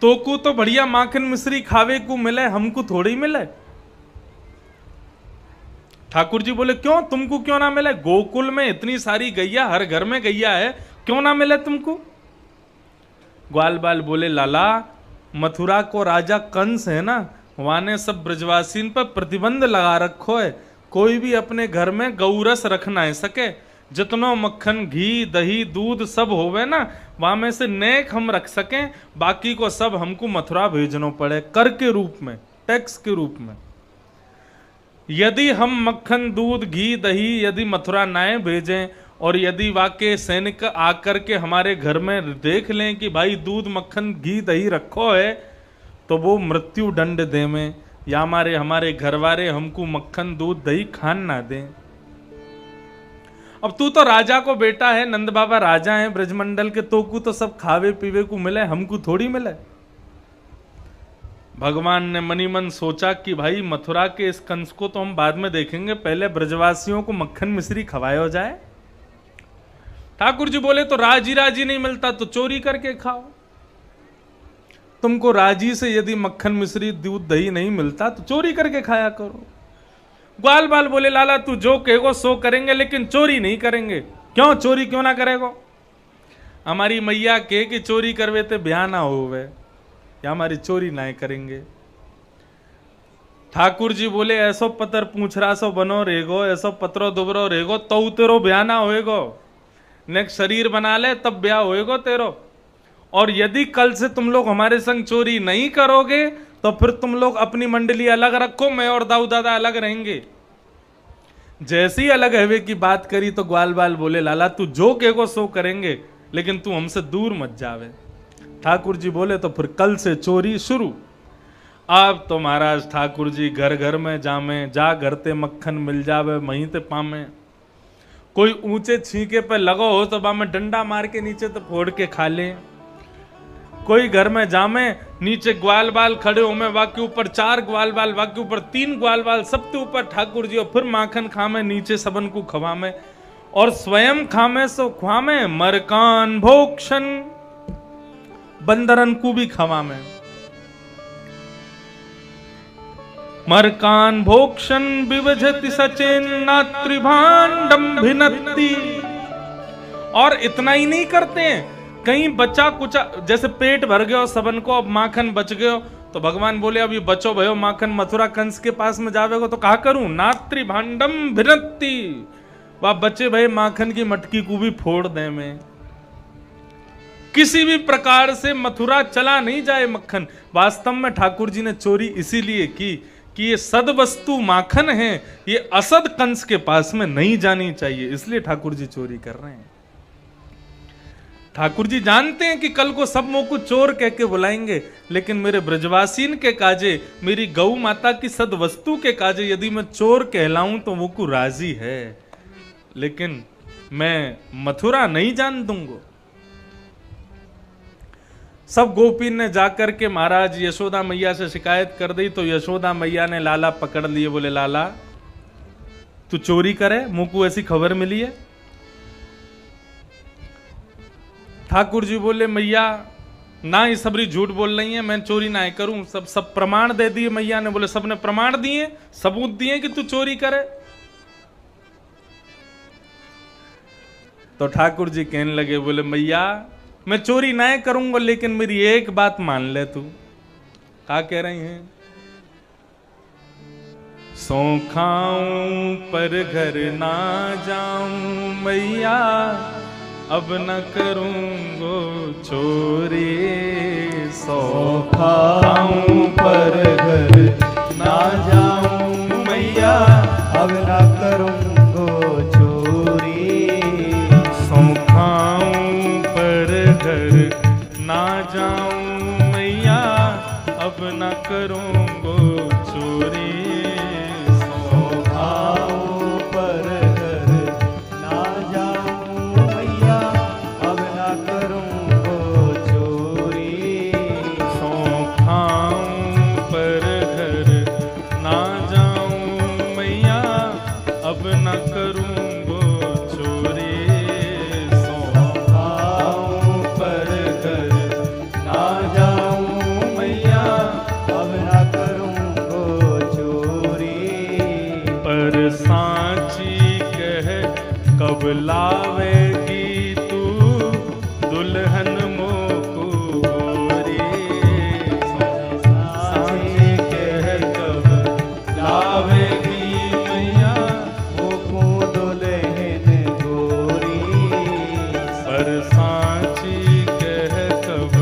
तोकू तो बढ़िया माखन मिश्री खावे को मिले, हमको थोड़ी मिले। ठाकुर जी बोले क्यों, तुमको क्यों ना मिले? गोकुल में इतनी सारी गैया, हर घर में गैया है, क्यों ना मिले तुमको? ग्वाल बाल बोले लाला मथुरा को राजा कंस है ना, वहां ने सब ब्रजवासीन पर प्रतिबंध लगा रखो है, कोई भी अपने घर में गौरस रख ना सके, जितनो मक्खन घी दही दूध सब होवे ना वहां में से नेक हम रख सकें, बाकी को सब हमको मथुरा भेजनो पड़े कर के रूप में, टैक्स के रूप में। यदि हम मक्खन दूध घी दही यदि मथुरा नाए भेजें, और यदि वाकई सैनिक आकर के हमारे घर में देख लें कि भाई दूध मक्खन घी दही रखो है, तो वो मृत्यु दंड दे में, या हमारे घर वाले हमको मक्खन दूध दही खान ना दें। अब तू तो राजा को बेटा है, नंद बाबा राजा हैं ब्रजमंडल के, तो को तो सब खावे पीवे को मिले, हमको थोड़ी मिले। भगवान ने मनी मन सोचा कि भाई मथुरा के इस कंस को तो हम बाद में देखेंगे, पहले ब्रजवासियों को मक्खन मिश्री खवाया जाए। ठाकुर जी बोले तो राजी राजी नहीं मिलता तो चोरी करके खाओ। तुमको राजी से यदि मक्खन मिश्री दूध दही नहीं मिलता तो चोरी करके खाया करो। ग्वाल बाल बोले लाला तू जो कहेगो सो करेंगे, लेकिन चोरी नहीं करेंगे। क्यों चोरी क्यों ना करेगो? हमारी मैया के कि चोरी करवे ते ब्याह ना होवे, या हमारी चोरी ना करेंगे। ठाकुर जी बोले ऐसो पतर पूछरा सो बनो रेगो, ऐसो पत्रो दुबरो रेगो, तो तेरो ब्याह ना होएगो, नेक्स्ट शरीर बना ले तब ब्याह होएगो तेरो। और यदि कल से तुम लोग हमारे संग चोरी नहीं करोगे तो फिर तुम लोग अपनी मंडली अलग रखो, मैं और दाऊ दादा अलग रहेंगे। जैसे ही अलग हवे की बात करी तो ग्वाल बाल बोले लाला तू जो कहेगो सो करेंगे, लेकिन तू हमसे दूर मत जावे। ठाकुर जी बोले तो फिर कल से चोरी शुरू। अब तो महाराज ठाकुर जी घर घर में जामे, जा घर ते मक्खन मिल जावे वहीं ते पामे। कोई ऊंचे छींके पे लगो हो तो में डंडा मार के नीचे तो फोड़ के खा ले। कोई घर में जामे नीचे ग्वाल बाल खड़े हो में, वाके ऊपर 4 ग्वाल बाल, वाके ऊपर 3 ग्वाल बाल, सबके ऊपर ठाकुर जी, और फिर माखन खामे नीचे सबन को खवामे, और स्वयं खामे सो खुआमे, मरकान भोक्षण बंदरन को भी खवामे। मरकान भोक्षण विभजति सचेन नात्रिभांडम भिनत्ति। और इतना ही नहीं करते हैं, कहीं बचा कुछ जैसे पेट भर गयो सबन को, अब माखन बच गयो तो भगवान बोले अब ये बचो भयो माखन मथुरा कंस के पास में जावेगो तो कहा करूं, नात्रिभांडम भिनत्ति, वह बचे भय माखन की मटकी को भी फोड़ दे में। किसी भी प्रकार से मथुरा चला नहीं जाए मक्खन। वास्तव में ठाकुर जी ने चोरी इसीलिए की कि ये सद वस्तु माखन है, ये असद कंस के पास में नहीं जानी चाहिए, इसलिए ठाकुर जी चोरी कर रहे हैं। ठाकुर जी जानते हैं कि कल को सब मुंह को चोर कह के बुलाएंगे, लेकिन मेरे ब्रजवासीन के काजे, मेरी गौ माता की सद वस्तु के काजे यदि मैं चोर कहलाऊं तो वो को राजी है, लेकिन मैं मथुरा नहीं जान दूंगा। सब गोपी ने जाकर के महाराज यशोदा मैया से शिकायत कर दी, तो यशोदा मैया ने लाला पकड़ लिए, बोले लाला तू चोरी करे, मुंह को ऐसी खबर मिली है। ठाकुर जी बोले मैया ना ही सबरी झूठ बोल रही है, मैं चोरी ना करूं, सब प्रमाण दे दिए मैया ने। बोले सबने प्रमाण दिए, सबूत दिए कि तू चोरी करे। तो ठाकुर जी कहने लगे, बोले मैया मैं चोरी ना करूंगा, लेकिन मेरी एक बात मान ले तू। क्या कह रही हैं? सौ खाऊं पर घर ना जाऊं मैया, अब न करूंगो चोरी। सौ खाऊं पर घर ना जाऊं मैया, अब न करूंगो चोरी। सौ खाऊं पर घर ना जाऊं मैया, अब न करूंगो चोरी। सौ खाऊं पर घर ना जाऊं मैया, अब न करूंगो चोरी। सौ खाऊं पर घर ना जाऊं मैया, अब न करूंगो चोरी। सौ खाऊं पर घर ना जाऊं मैया, अब न करूंगो चोरी। पर सांची कह कब लावेगी तू दुल्हन मोको गोरी। सांची कह कब लावेगी मैया, मोको दुल्हन गोरी। पर सांची कह कब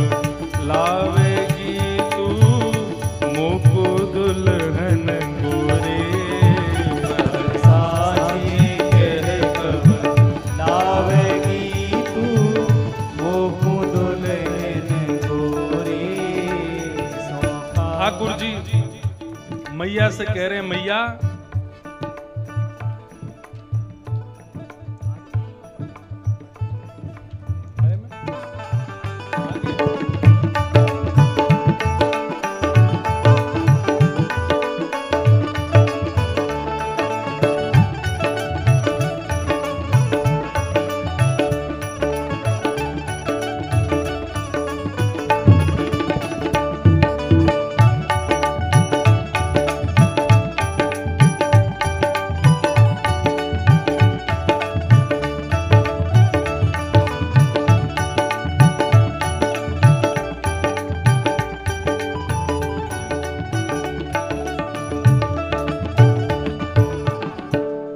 लावेगी तू मोको दुल्हन गोरी। साची कह कब लावेगी तू, मोको दुल्हन गोरी। ठाकुर जी मैया से कह रहे हैं, मैया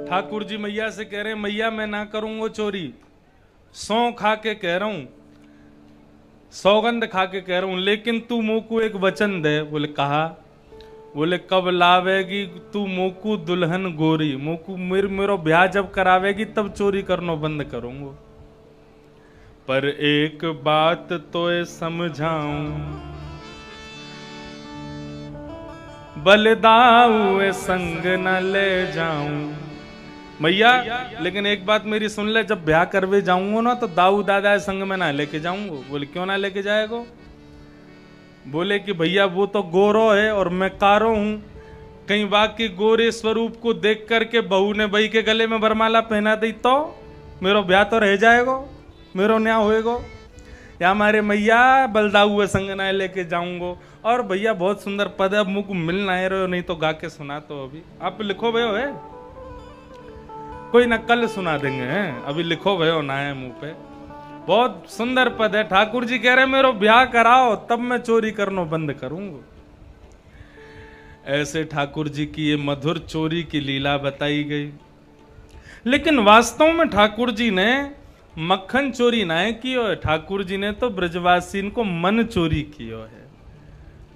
ठाकुर जी मैया से कह रहे हैं, मैया मैं ना करूंगा चोरी। सौ खा के कह रहा हूं, सौगंध खा के कह रहा हूं, लेकिन तू मोकू एक वचन दे। बोले कहा? बोले कब लावेगी तू मोकू दुल्हन गोरी। मोकू मेरो ब्याह जब करावेगी तब चोरी करना बंद करूंगा। पर एक बात तो समझाऊं, बलदाऊ संग न ले जाऊं। मैया लेकिन एक बात मेरी सुन ले, जब ब्याह करवे जाऊंगा ना तो दाऊ दादा संग में ना लेके जाऊंगा। बोले क्यों ना लेके जाएगो? बोले कि भैया वो तो गोरो है और मैं कारो हूं, कहीं बाकी गोरे स्वरूप को देख करके बहू ने भाई के गले में वरमाला पहना दी तो मेरो ब्याह तो रह जाएगो, मेरो न्याय होएगो। या हमारे मैया बलदाऊ संग ना लेके जाऊंगो। और भैया बहुत सुंदर पद है, अब मुझको मिल ना रहे हो, नहीं तो गा के सुना। तो अभी आप लिखो भयो है, कोई ना कल सुना देंगे हैं, अभी लिखो भयो ना है मुंह पे। बहुत सुंदर पद है। ठाकुर जी कह रहे मेरो ब्याह कराओ तब मैं चोरी करना बंद करूंगा। ऐसे ठाकुर जी की ये मधुर चोरी की लीला बताई गई। लेकिन वास्तव में ठाकुर जी ने मक्खन चोरी ना कियो है, ठाकुर जी ने तो ब्रजवासीन को मन चोरी कियो है।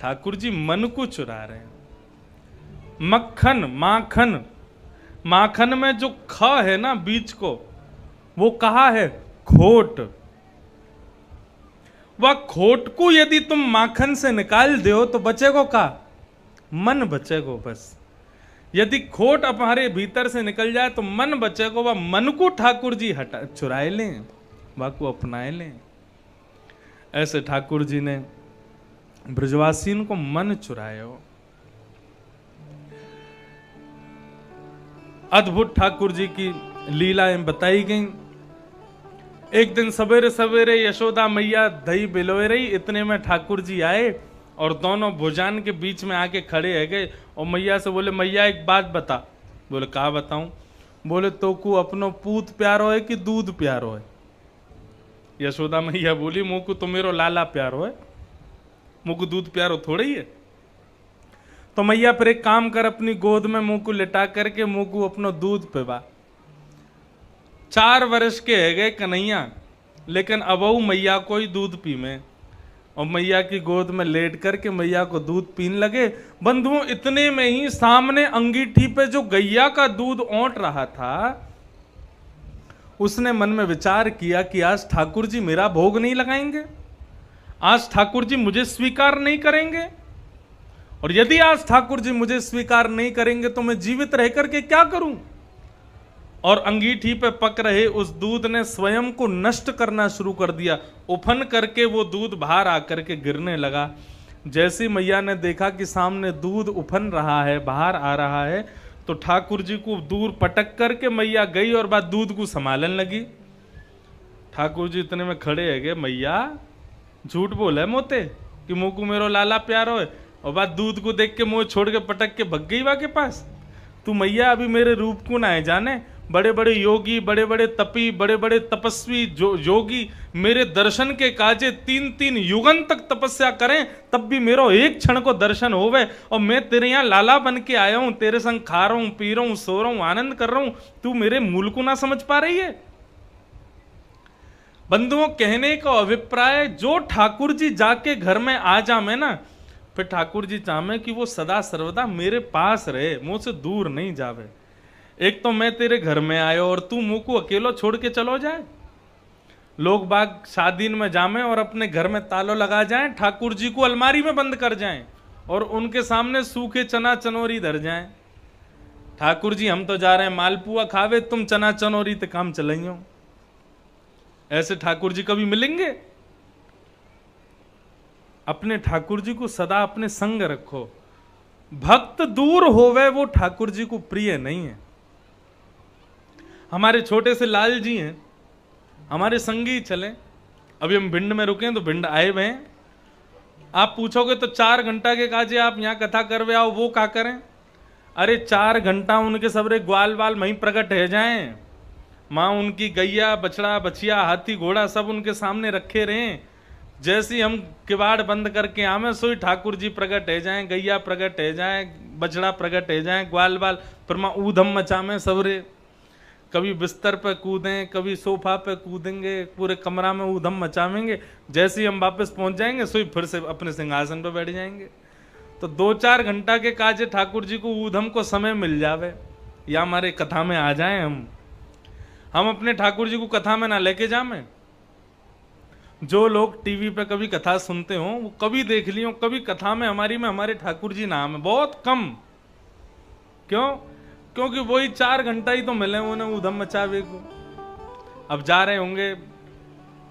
ठाकुर जी मन को चुरा रहे हैं। मक्खन माखन, माखन में जो ख है ना बीच को, वो कहा है खोट। वह खोट को यदि तुम माखन से निकाल दो तो बचेगो का? मन बचेगो बस। यदि खोट हमारे भीतर से निकल जाए तो मन बचेगो। वह मन को ठाकुर जी हटा चुराए लें, वह को अपनाए लें। ऐसे ठाकुर जी ने ब्रजवासीन को मन चुरायो। अद्भुत ठाकुर जी की लीलाएं बताई गईं। एक दिन सवेरे सवेरे यशोदा मैया दही बिलोए रही, इतने में ठाकुर जी आए और दोनों भुजान के बीच में आके खड़े है गए और मैया से बोले मैया एक बात बता। बोले कहा बताऊं? बोले तो को अपनो पूत प्यारो है कि दूध प्यारो है? यशोदा मैया बोली मुँह को तो मेरो लाला प्यारो है, मुँह को दूध प्यारो थोड़ा ही है। तो मैया फिर एक काम कर, अपनी गोद में मुंह को लिटा करके मुंह को अपना दूध पिवा। 4 वर्ष के है गए कन्हैया, लेकिन अबऊ मैया को ही दूध पीवे और मैया की गोद में लेट करके मैया को दूध पीने लगे। बंधुओं, इतने में ही सामने अंगीठी पे जो गैया का दूध औंट रहा था, उसने मन में विचार किया कि आज ठाकुर जी मेरा भोग नहीं लगाएंगे, आज ठाकुर जी मुझे स्वीकार नहीं करेंगे, और यदि आज ठाकुर जी मुझे स्वीकार नहीं करेंगे तो मैं जीवित रह करके क्या करूं। और अंगीठी पे पक रहे उस दूध ने स्वयं को नष्ट करना शुरू कर दिया। उफन करके वो दूध बाहर आकर के गिरने लगा। जैसी मैया ने देखा कि सामने दूध उफन रहा है, बाहर आ रहा है, तो ठाकुर जी को दूर पटक करके मैया गई और बात दूध को संभालने लगी। ठाकुर जी इतने में खड़े है गए, मैया झूठ बोले मोते कि मुँह को मेरो लाला प्यारो है, और बात दूध को देख के मुँह छोड़ के पटक के भग गई बा के पास। तू मैया अभी मेरे रूप को ना है जाने, बड़े बड़े योगी, बड़े बड़े तपी, बड़े बड़े तपस्वी योगी मेरे दर्शन के काजे 3-3 युगन तक तपस्या करें, तब भी मेरो एक क्षण को दर्शन होवे, और मैं तेरे यहाँ लाला बन के आया हूं, तेरे संग खा रहा हूं, पी रहा हूं, सो रहा हूं, आनंद कर रहा हूं, तू मेरे मूल को ना समझ पा रही है। बंधुओं, कहने का अभिप्राय, जो ठाकुर जी जाके घर में आ जामे ना, फिर ठाकुर जी चाहे कि वो सदा सर्वदा मेरे पास रहे, मुझसे दूर नहीं जावे। एक तो मैं तेरे घर में आयो और तू मुंह को अकेलो छोड़ के चलो जाए। लोग बाग शादी में जामे और अपने घर में तालो लगा जाएं, ठाकुर जी को अलमारी में बंद कर जाएं और उनके सामने सूखे चना चनोरी धर जाएं। ठाकुर जी हम तो जा रहे हैं मालपुआ खावे, तुम चना चनोरी ते काम चलाइयो। ऐसे ठाकुर जी कभी मिलेंगे? अपने ठाकुर जी को सदा अपने संग रखो। भक्त दूर होवे वो ठाकुर जी को प्रिय नहीं है। हमारे छोटे से लाल जी हैं, हमारे संगी चले। अभी हम भिंड में रुके हैं तो भिंड आए हुए हैं। आप पूछोगे तो 4 घंटा के काजे आप यहाँ कथा करवे आओ, वो क्या करें? अरे 4 घंटा उनके सबरे ग्वाल वाल वहीं प्रकट है जाएं। माँ उनकी गैया बछड़ा बछिया हाथी घोड़ा सब उनके सामने रखे रहें। जैसे हम किवाड़ बंद करके आवे सोई ठाकुर जी प्रकट है जाएं, गैया प्रकट है जाएं, बछड़ा प्रकट है जाएं, ग्वाल बाल पर माँ ऊधम मचावे सबरे। कभी बिस्तर पे कूदें, कभी सोफा पे कूदेंगे, पूरे कमरा में ऊधम मचावेंगे। जैसे ही हम वापस पहुंच जाएंगे सोई फिर से अपने सिंहासन पे बैठ जाएंगे। तो 2-4 घंटा के काजे ठाकुर जी को ऊधम को समय मिल जावे या हमारे कथा में आ जाए। हम अपने ठाकुर जी को कथा में ना लेके जावे। जो लोग टीवी पे कभी कथा सुनते हो वो कभी देख लियो, कभी कथा में हमारे ठाकुर जी नाम है, बहुत कम। क्यों? क्योंकि वही 4 घंटा ही तो मिले उन्हें ऊधम मचावे को। अब जा रहे होंगे,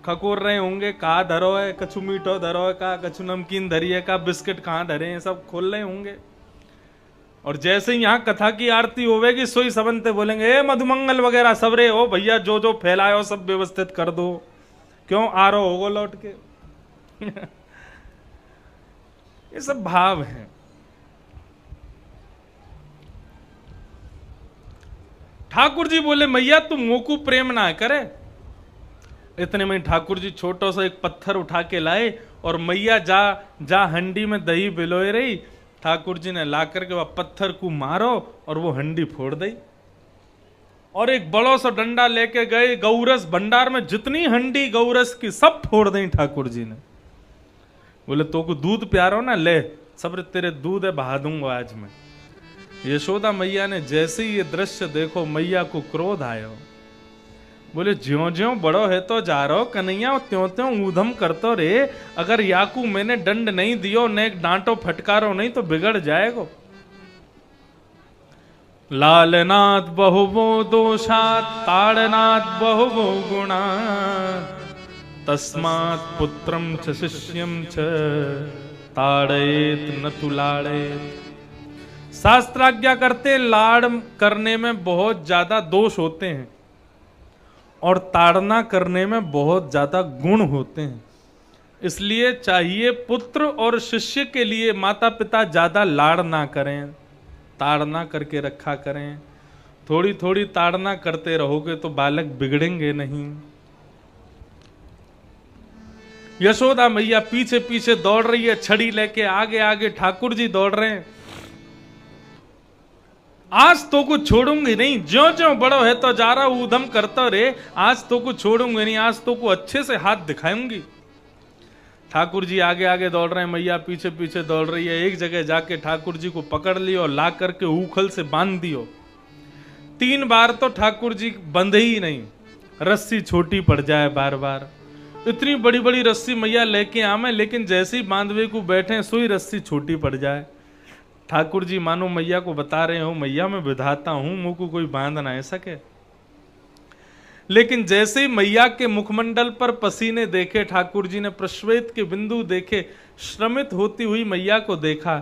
खकोर रहे होंगे, कहाँ धरो है, कछु मीठो धरो है, का कछु नमकीन धरी है, का बिस्किट कहाँ धरे हैं, सब खोल रहे होंगे। और जैसे ही यहाँ कथा की आरती होवेगी सोई सबनते बोलेंगे ए मधुमंगल वगैरह सब रे हो भैया, जो जो फैलायो सब व्यवस्थित कर दो। क्यों? आ रहा होगो लौट के। ये सब भाव है। ठाकुर जी बोले मैया तुम मोकू प्रेम ना करे। इतने में ठाकुर जी छोटा सा एक पत्थर उठा के लाए और मैया जा हंडी में दही बिलोए रही। ठाकुर जी ने ला करके वह पत्थर को मारो और वो हंडी फोड़ दी। और एक बड़ो सा डंडा लेके गए, गौरस भंडार में जितनी हंडी गौरस की सब फोड़ दी ठाकुर जी ने। बोले तो को दूध प्यारो ना, ले सब तेरे दूध है बहा दूंगा आज मैं। यशोदा मैया ने जैसे ही ये दृश्य देखो मैया को क्रोध आयो। बोले ज्यो ज्यो बड़ो है तो जा रहो कन्हैया, त्यों त्यों ऊधम करतो रे। अगर याकू मैंने दंड नहीं दियो, ने डांटो फटकारो नहीं तो बिगड़ जाएगो। लालनाथ बहुवो दोषात ताड़नाथ बहुवो गुणा, तस्मात् पुत्रम च शिष्यम च ताड़ेत न तु लाड़ेत। शास्त्राज्ञा करते लाड़ करने में बहुत ज्यादा दोष होते हैं और ताड़ना करने में बहुत ज्यादा गुण होते हैं। इसलिए चाहिए पुत्र और शिष्य के लिए माता पिता ज्यादा लाड़ ना करें, ताड़ना करके रखा करें। थोड़ी थोड़ी ताड़ना करते रहोगे तो बालक बिगड़ेंगे नहीं। यशोदा मैया पीछे पीछे दौड़ रही है, छड़ी लेके आगे आगे ठाकुर जी दौड़ रहे हैं। आज तो कुछ छोड़ूंगी नहीं, ज्यो ज्यो बड़ो है तो जा रहा ऊधम करता रे, आज तो कुछ छोड़ूंगी नहीं, आज तो को अच्छे से हाथ दिखाऊंगी। ठाकुर जी आगे आगे दौड़ रहे हैं, मैया पीछे पीछे दौड़ रही है। एक जगह जाके ठाकुर जी को पकड़ लियो और ला करके ऊखल से बांध दियो। 3 बार तो ठाकुर जी बंधे ही नहीं, रस्सी छोटी पड़ जाए बार बार। इतनी बड़ी बड़ी रस्सी मैया लेके आवे, लेकिन जैसे ही बांधवे को बैठे सोई रस्सी छोटी पड़ जाए। ठाकुर जी मानो मैया को बता रहे हो, मैया मैं विधाता हूं, मुंह को कोई बांध ना सके। लेकिन जैसे ही मैया के मुखमंडल पर पसीने देखे, ठाकुर जी ने प्रश्वेत के बिंदु देखे, श्रमित होती हुई मैया को देखा,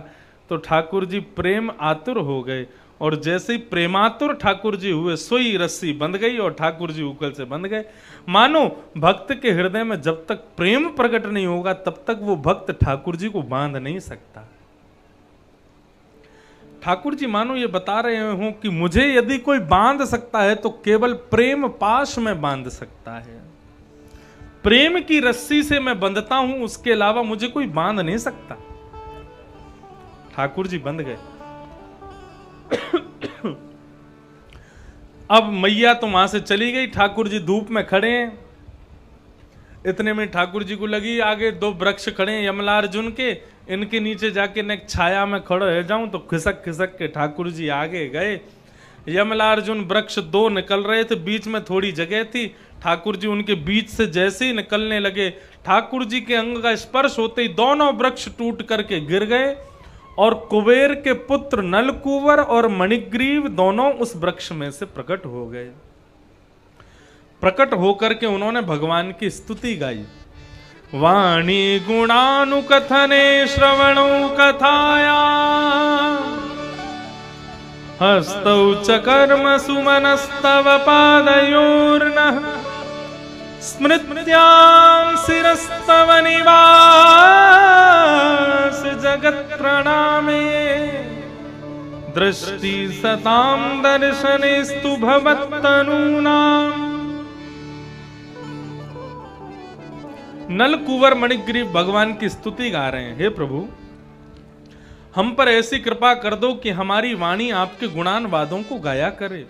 तो ठाकुर जी प्रेम आतुर हो गए। और जैसे ही प्रेमातुर ठाकुर जी हुए, सोई रस्सी बंध गई और ठाकुर जी उकल से बंध गए। मानो भक्त के हृदय में जब तक प्रेम प्रकट नहीं होगा तब तक वो भक्त ठाकुर जी को बांध नहीं सकता। ठाकुर जी मानो ये बता रहे हो कि मुझे यदि कोई बांध सकता है तो केवल प्रेम पाश में बांध सकता है। प्रेम की रस्सी से मैं बंधता हूं, उसके अलावा मुझे कोई बांध नहीं सकता। ठाकुर जी बंध गए। अब मैया तो वहां से चली गई, ठाकुर जी धूप में खड़े हैं। इतने में ठाकुर जी को लगी आगे 2 वृक्ष खड़े हैं यमलार्जुन के, इनके नीचे जाके न छाया में खड़े हो जाऊं, तो खिसक खिसक के ठाकुर जी आगे गए। यमलार्जुन वृक्ष 2 निकल रहे थे, बीच में थोड़ी जगह थी। ठाकुर जी उनके बीच से जैसे ही निकलने लगे, ठाकुर जी के अंग का स्पर्श होते ही दोनों वृक्ष टूट करके गिर गए और कुबेर के पुत्र नलकुवर और मणिग्रीव दोनों उस वृक्ष में से प्रकट हो गए। प्रकट होकर के उन्होंने भगवान की स्तुति गाई। वाणी गुणानुकथने श्रवणो कथाया, हस्तौ च कर्म सुमनस्तव पादयोर्नः, स्मृत्यां शिरस्तव निवास जगत् प्रणामे, दृष्टि सतां दर्शनेस्तु भवत्तनूनाम्। नल कुंवर मणिग्रीव भगवान की स्तुति गा रहे हैं। हे प्रभु, हम पर ऐसी कृपा कर दो कि हमारी वाणी आपके गुणान वादों को गाया करे,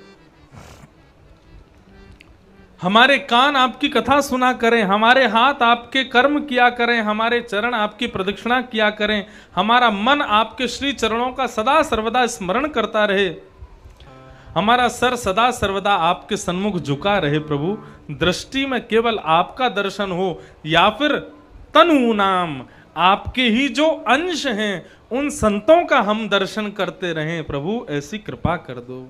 हमारे कान आपकी कथा सुना करें, हमारे हाथ आपके कर्म किया करें, हमारे चरण आपकी प्रदक्षिणा किया करें, हमारा मन आपके श्री चरणों का सदा सर्वदा स्मरण करता रहे, हमारा सर सदा सर्वदा आपके सन्मुख झुका रहे। प्रभु, दृष्टि में केवल आपका दर्शन हो, या फिर तनु नाम आपके ही जो अंश हैं उन संतों का हम दर्शन करते रहें। प्रभु, ऐसी कृपा कर दो।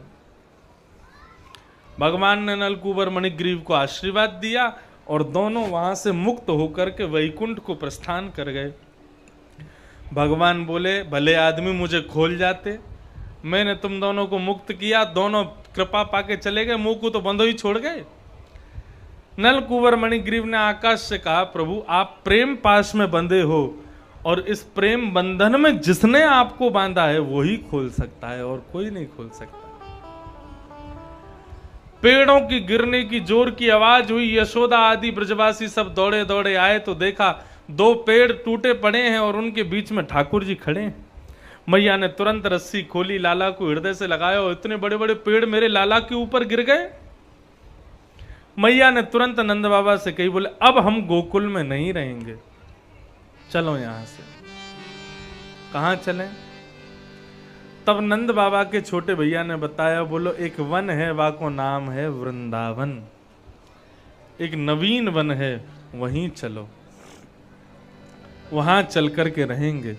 भगवान ने नलकुबर मणिग्रीव को आशीर्वाद दिया और दोनों वहां से मुक्त होकर के वैकुंठ को प्रस्थान कर गए। भगवान बोले, भले आदमी मुझे खोल जाते, मैंने तुम दोनों को मुक्त किया, दोनों कृपा पाके चले गए, मुंह को तो बंधो ही छोड़ गए। नलकुबर मणिग्रीव ने आकाश से कहा, प्रभु आप प्रेम पाश में बंधे हो और इस प्रेम बंधन में जिसने आपको बांधा है वही खोल सकता है और कोई नहीं खोल सकता। पेड़ों की गिरने की जोर की आवाज हुई, यशोदा आदि ब्रजवासी सब दौड़े दौड़े आए तो देखा 2 पेड़ टूटे पड़े हैं और उनके बीच में ठाकुर जी खड़े हैं। मैया ने तुरंत रस्सी खोली, लाला को हृदय से लगाया और इतने बड़े बड़े पेड़ मेरे लाला के ऊपर गिर गए। मैया ने तुरंत नंद बाबा से कही, बोले अब हम गोकुल में नहीं रहेंगे, चलो यहां से। कहां चलें? तब नंद बाबा के छोटे भैया ने बताया, बोलो एक वन है, वा को नाम है वृंदावन, एक नवीन वन है, वहीं चलो, वहां चल करके रहेंगे।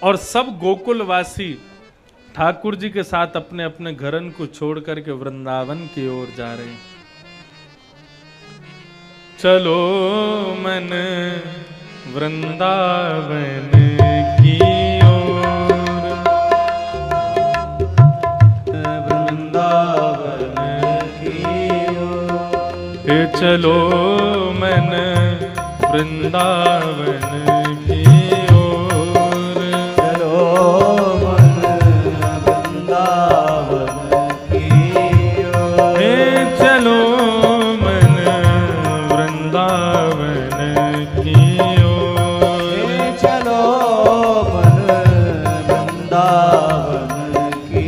और सब गोकुलवासी ठाकुर जी के साथ अपने अपने घरन को छोड़ करके वृंदावन की ओर जा रहे हैं। चलो मन वृंदावन की ओर, वृंदावन की ओर, चलो मन वृंदावन की ओर, चलो मन वृंदावन की ओर, चलो मन वृंदावन की ओर, चलो मन वृंदावन की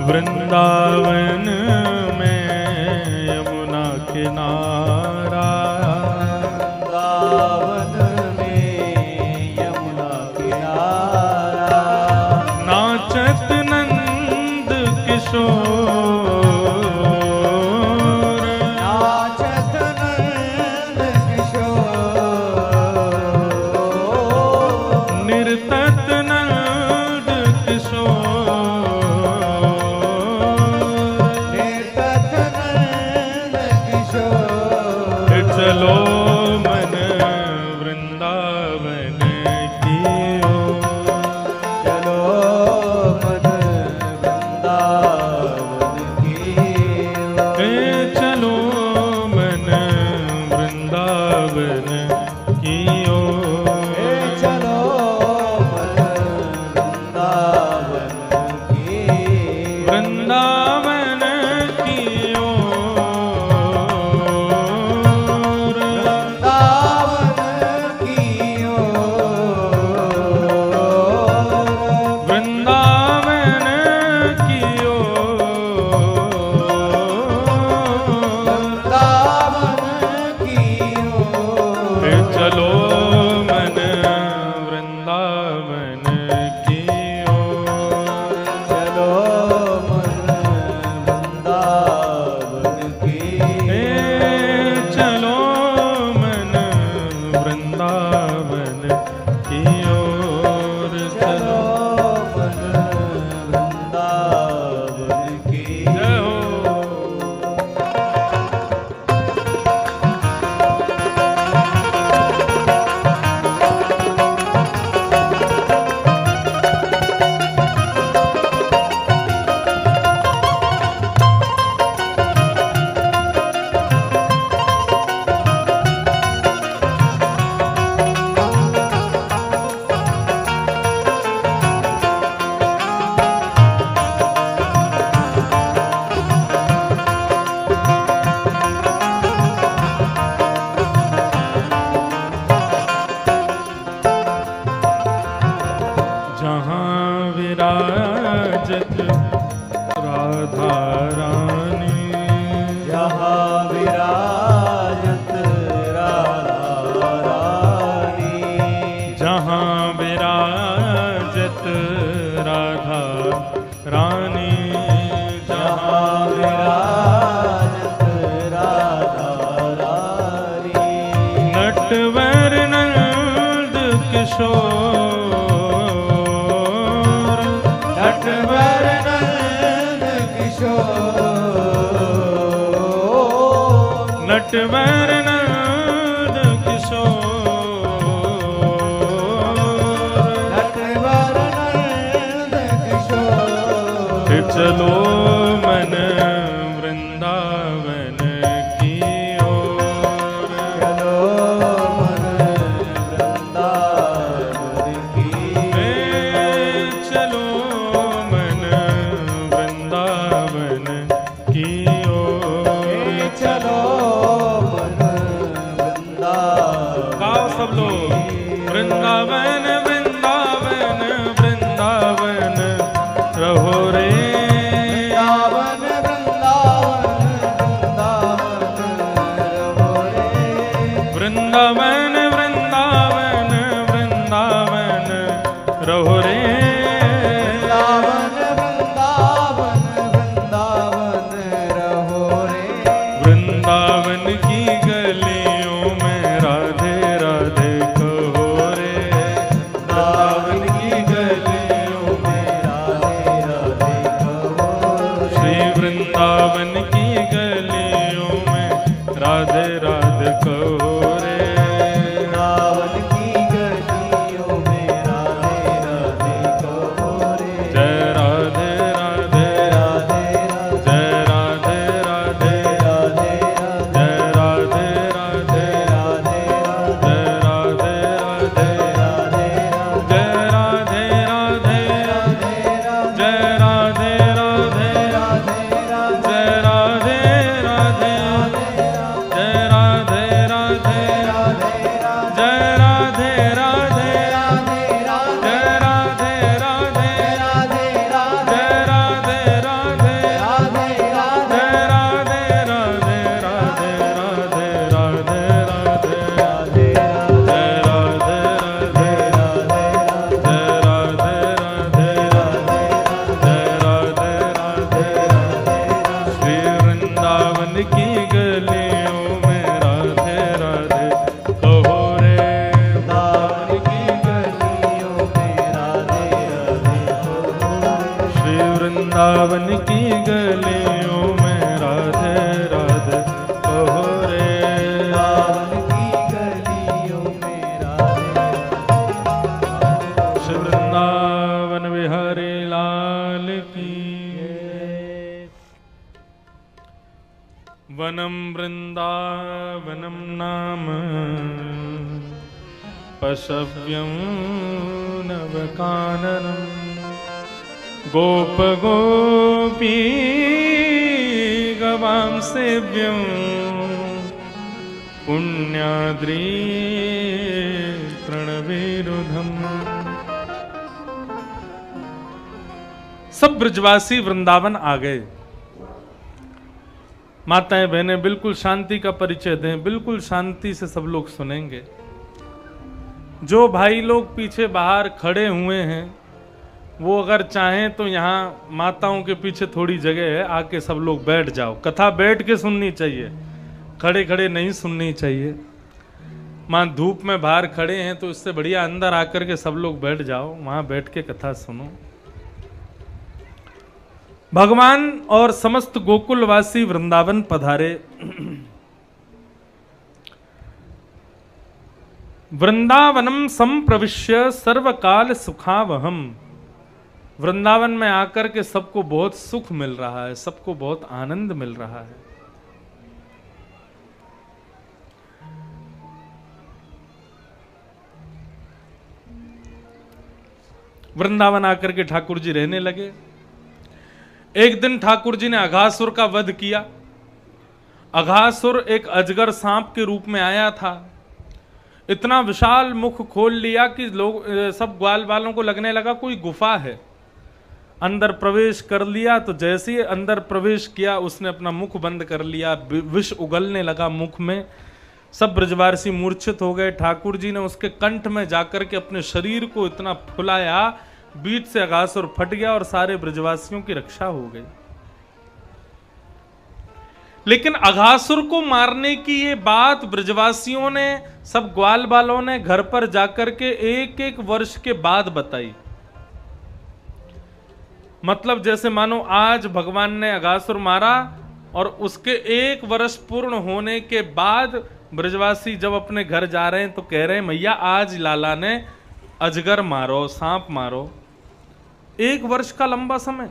वृंदावन में यमुना किनारा, वृंदावन में यमुना किनारा, नाचत नंद किशोर, नाचत नंद किशोर, निर्तत नंद किशोर, निर्तत नंद किशोर। चलो मन वृंदावन की ओर, चलो मन वृंदावन की ओर। चलो मन वृंदावन की ओर, चलो मन वृंदावन की वृंदावन की ओर, वृंदावन की ओर। वृंदावन की ओर, वृंदावन की ओर। चलो मन वृंदावन की ओर, चलो मन वृंदावन की चलो मन वृंदावन की ओर, चलो मन वृंदावन की जय हो। जहाँ विराजत राधा रानी, जहाँ विराजत राधा रानी, जहाँ विराजत राधा रानी, जहाँ विराजत राधा रानी, नटवर नंद किशोर, नटवर नंद किशोर, नटवर नंद किशोर, नटवर नंद किशोर। चलो मन वृंदावन की ओर, चलो मन वृंदावन की चलो मन वृंदावन की ओर, चलो मन वृंदावन। गाओ सब लोग, वृंदावन वृंदावन वृंदावन रहो रे, वृंदावन वृंदावन वृंदावन वृंदावन वृंदावन वृंदावन रहो रे, वृंदावन वृंदावन वृंदावन रहो रे। वृंदावन की गलियों में राधे राधे कहो रे, वृंदावन की गलियों में राधे राधे कहो रे। श्री वृंदावन की गलियों में राधे राधे कहो रे, वृंदावन की गलियों में राधे राधे कहो वृंदावन की गलियों में राधे राधे कहो रे। वृंदावन की गलियों में राधे श्री वृंदावन बिहारी लाल की। वनम वृंदावनम नाम पशव्यं नवकाननम् गोप गोपी गवां सेव्यं पुण्याद्री तृणविरुधम्। सब ब्रजवासी वृंदावन आ गए। माताएं बहनें बिल्कुल शांति का परिचय दें, बिल्कुल शांति से सब लोग सुनेंगे। जो भाई लोग पीछे बाहर खड़े हुए हैं वो अगर चाहें तो यहाँ माताओं के पीछे थोड़ी जगह है, आके सब लोग बैठ जाओ। कथा बैठ के सुननी चाहिए, खड़े खड़े नहीं सुननी चाहिए। मां धूप में बाहर खड़े हैं तो इससे बढ़िया अंदर आकर के सब लोग बैठ जाओ, वहां बैठ के कथा सुनो। भगवान और समस्त गोकुलवासी वृंदावन पधारे। वृंदावनम संप्रविश्य सर्वकाल सुखावहम। वृंदावन में आकर के सबको बहुत सुख मिल रहा है, सबको बहुत आनंद मिल रहा है। वृंदावन आकर के ठाकुर जी रहने लगे। एक दिन ठाकुर जी ने अघासुर का वध किया। अघासुर एक अजगर सांप के रूप में आया था। इतना विशाल मुख खोल लिया कि लोग सब ग्वाल वालों को लगने लगा कोई गुफा है। अंदर प्रवेश कर लिया तो जैसे ही अंदर प्रवेश किया उसने अपना मुख बंद कर लिया, विष उगलने लगा मुख में। सब ब्रजवासी मूर्छित हो गए। ठाकुर जी ने उसके कंठ में जाकर के अपने शरीर को इतना फुलाया, बीच से अघासुर फट गया और सारे ब्रजवासियों की रक्षा हो गई। लेकिन अघासुर को मारने की ये बात ब्रजवासियों ने, सब ग्वाल बालों ने घर पर जाकर के एक एक वर्ष के बाद बताई। मतलब जैसे मानो आज भगवान ने अघासुर मारा और उसके एक वर्ष पूर्ण होने के बाद ब्रजवासी जब अपने घर जा रहे हैं तो कह रहे हैं मैया आज लाला ने अजगर मारो, सांप मारो। एक वर्ष का लंबा समय,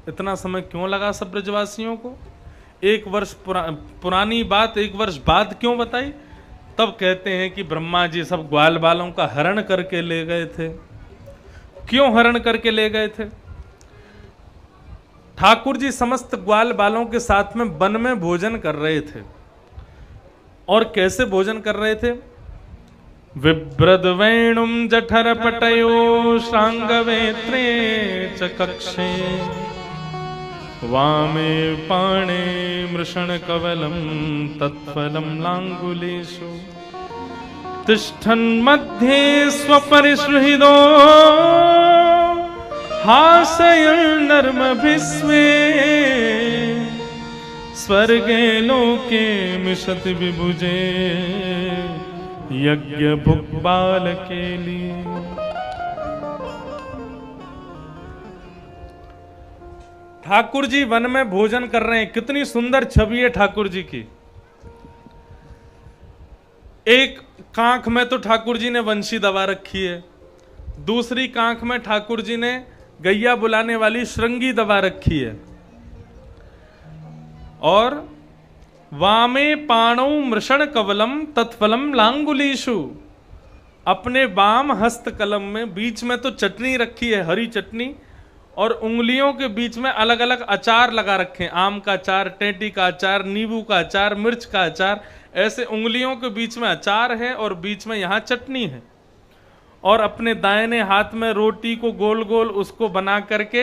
इतना समय क्यों लगा सब ब्रजवासियों को? एक वर्ष पुरानी बात एक वर्ष बाद क्यों बताई? तब कहते हैं कि ब्रह्मा जी सब ग्वाल बालों का हरण करके ले गए थे। क्यों हरण करके ले गए थे? ठाकुर जी समस्त ग्वाल बालों के साथ में वन में भोजन कर रहे थे। और कैसे भोजन कर रहे थे? विब्रद वेणुम जठर पटयो श्रांगवेत्रे च कक्षे वामे पाणे मृषण कवलम तत्फलम लांगुलेषु तिष्ठन् मध्ये स्वपरिसृहिदो हासयन् नर्मभिस्वे स्वर्गे लोके मिषति विभुजे यज्ञ भुक् बालके लिए। ठाकुर जी वन में भोजन कर रहे हैं। कितनी सुंदर छवि है ठाकुर जी की। एक कांख में तो ठाकुर जी ने वंशी दबा रखी है, दूसरी कांख में ठाकुर जी ने गैया बुलाने वाली श्रृंगी दबा रखी है। और वामे पाणौ मृषण कवलम तत्फलम लांगुलीषु, अपने वाम हस्त कलम में बीच में तो चटनी रखी है, हरी चटनी, और उंगलियों के बीच में अलग अलग अचार लगा रखे हैं। आम का अचार, टेंटी का अचार, नींबू का अचार, मिर्च का अचार, ऐसे उंगलियों के बीच में अचार है और बीच में यहाँ चटनी है। और अपने दाहिने हाथ में रोटी को गोल गोल उसको बना करके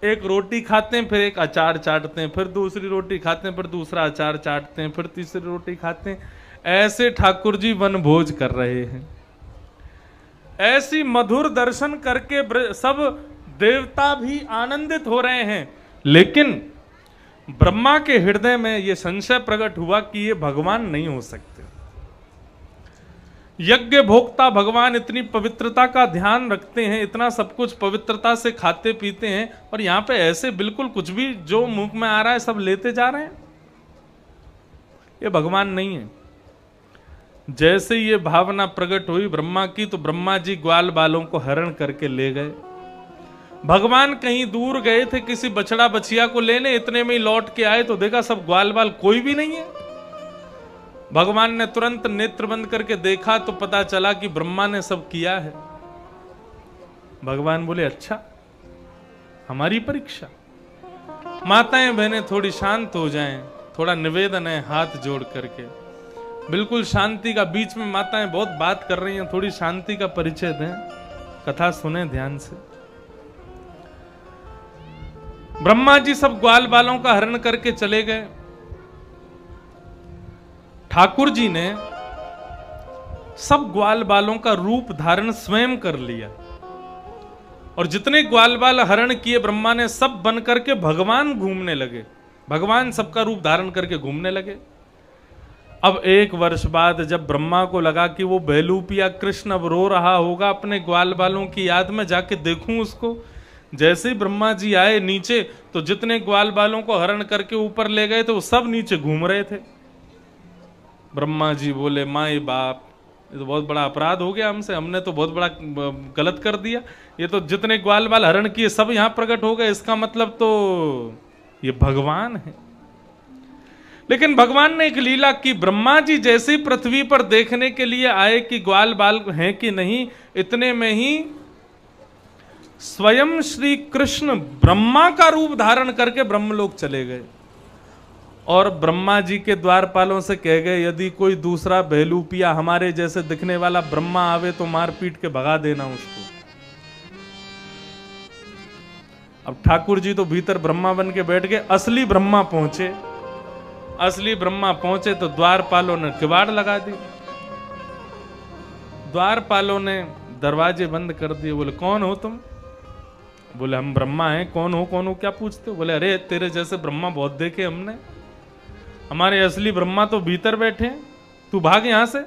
एक रोटी खाते हैं, फिर एक अचार चाटते हैं, फिर दूसरी रोटी खाते हैं, फिर दूसरा अचार चाटते हैं, फिर तीसरी रोटी खाते हैं। ऐसे ठाकुर जी वन भोज कर रहे हैं। ऐसी मधुर दर्शन करके सब देवता भी आनंदित हो रहे हैं। लेकिन ब्रह्मा के हृदय में यह संशय प्रकट हुआ कि ये भगवान नहीं हो सकते। यज्ञ भोक्ता भगवान इतनी पवित्रता का ध्यान रखते हैं, इतना सब कुछ पवित्रता से खाते पीते हैं, और यहां पे ऐसे बिल्कुल कुछ भी जो मुंह में आ रहा है सब लेते जा रहे हैं। ये भगवान नहीं है। जैसे ये भावना प्रकट हुई ब्रह्मा की, तो ब्रह्मा जी ग्वाल बालों को हरण करके ले गए। भगवान कहीं दूर गए थे किसी बछड़ा बछिया को लेने, इतने में ही लौट के आए तो देखा सब ग्वाल बाल कोई भी नहीं है। भगवान ने तुरंत नेत्र बंद करके देखा तो पता चला कि ब्रह्मा ने सब किया है। भगवान बोले अच्छा, हमारी परीक्षा। माताएं बहनें थोड़ी शांत हो जाएं, थोड़ा निवेदन है हाथ जोड़ करके, बिल्कुल शांति का। बीच में माताएं बहुत बात कर रही हैं, थोड़ी शांति का परिचय दें, कथा सुने ध्यान से। ब्रह्मा जी सब ग्वाल बालों का हरण करके चले गए। ठाकुर जी ने सब ग्वाल बालों का रूप धारण स्वयं कर लिया, और जितने ग्वाल बाल हरण किए ब्रह्मा ने सब बन करके भगवान घूमने लगे। भगवान सबका रूप धारण करके घूमने लगे। अब 1 वर्ष बाद जब ब्रह्मा को लगा कि वो बहलूपिया कृष्ण अब रो रहा होगा अपने ग्वाल बालों की याद में, जाके देखूं उसको। जैसे ही ब्रह्मा जी आए नीचे, तो जितने ग्वाल बालों को हरण करके ऊपर ले गए थे वो सब नीचे घूम रहे थे। ब्रह्मा जी बोले माए बाप, ये तो बहुत बड़ा अपराध हो गया हमसे, हमने तो बहुत बड़ा गलत कर दिया। ये तो जितने ग्वाल बाल हरण किए सब यहां प्रकट हो गए, इसका मतलब तो ये भगवान है। लेकिन भगवान ने एक लीला की, ब्रह्मा जी जैसे ही पृथ्वी पर देखने के लिए आए कि ग्वाल बाल हैं कि नहीं, इतने में ही स्वयं श्री कृष्ण ब्रह्मा का रूप धारण करके ब्रह्मलोक चले गए, और ब्रह्मा जी के द्वारपालों से कह गए यदि कोई दूसरा बहलूपिया हमारे जैसे दिखने वाला ब्रह्मा आवे तो मार पीट के भगा देना उसको। अब ठाकुर जी तो भीतर ब्रह्मा बन के बैठ गए। असली ब्रह्मा पहुंचे, असली ब्रह्मा पहुंचे तो द्वारपालों ने किवाड़ लगा दी। द्वारपालों ने दरवाजे बंद कर दिए। बोले कौन हो तुम? बोले हम ब्रह्मा हैं। कौन हो क्या पूछते हो? बोले अरे तेरे जैसे ब्रह्मा बहुत देखे हमने, हमारे असली ब्रह्मा तो भीतर बैठे हैं, तू भाग यहां से।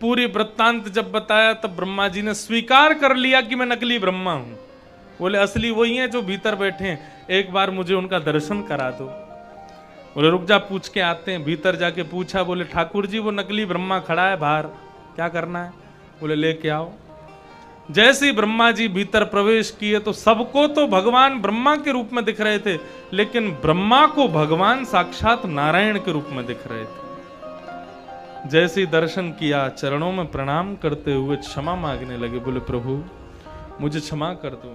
पूरी वृत्तांत जब बताया तब ब्रह्मा जी ने स्वीकार कर लिया कि मैं नकली ब्रह्मा हूं। बोले असली वही हैं जो भीतर बैठे हैं, एक बार मुझे उनका दर्शन करा दो। बोले रुक जा, पूछ के आते हैं। भीतर जाके पूछा, बोले ठाकुर जी वो नकली ब्रह्मा खड़ा है बाहर, क्या करना है? बोले लेके आओ। जैसे ही ब्रह्मा जी भीतर प्रवेश किए तो सबको तो भगवान ब्रह्मा के रूप में दिख रहे थे, लेकिन ब्रह्मा को भगवान साक्षात नारायण के रूप में दिख रहे थे। जैसे ही दर्शन किया, चरणों में प्रणाम करते हुए क्षमा मांगने लगे। बोले प्रभु मुझे क्षमा कर दो।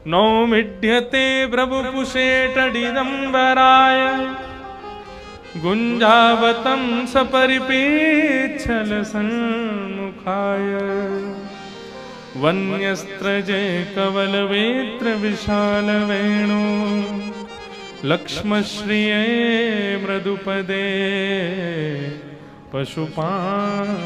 नौमिड्यते प्रभु पुषेटडिदंबराय गुंजावतं सपरिपेच्छल सन्मुखाय वन्यस्त्रजे कवलवेत्र विशाल वेणु लक्ष्मश्रिये मृदुपदे पशुपांकजाय।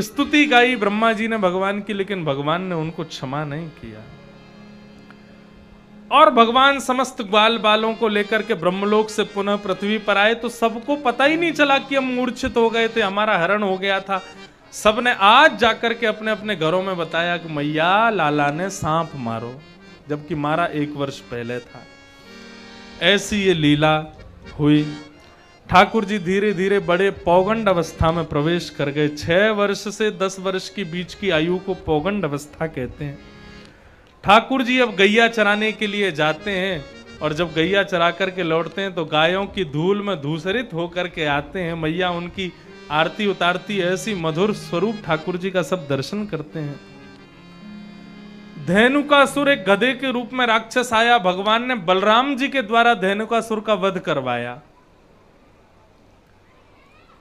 स्तुति गाई ब्रह्मा जी ने भगवान की, लेकिन भगवान ने उनको क्षमा नहीं किया। और भगवान समस्त ग्वाल बालों को लेकर के ब्रह्मलोक से पुनः पृथ्वी पर आए तो सबको पता ही नहीं चला कि हम मूर्छित हो गए थे, हमारा हरण हो गया था। सबने आज जाकर के अपने अपने घरों में बताया कि मैया लाला ने सांप मारो, जबकि मारा 1 वर्ष पहले था। ऐसी ये लीला हुई। ठाकुर जी धीरे धीरे बड़े पौगंड अवस्था में प्रवेश कर गए। 6 वर्ष से 10 वर्ष के बीच की आयु को पौगंड अवस्था कहते हैं। ठाकुर जी अब गैया चराने के लिए जाते हैं, और जब गैया चरा करके लौटते हैं तो गायों की धूल में धूसरित होकर के आते हैं। मैया उनकी आरती उतारती, ऐसी मधुर स्वरूप ठाकुर जी का सब दर्शन करते हैं। धेनुकासुर एक गधे के रूप में राक्षस आया, भगवान ने बलराम जी के द्वारा धेनुकासुर का वध करवाया।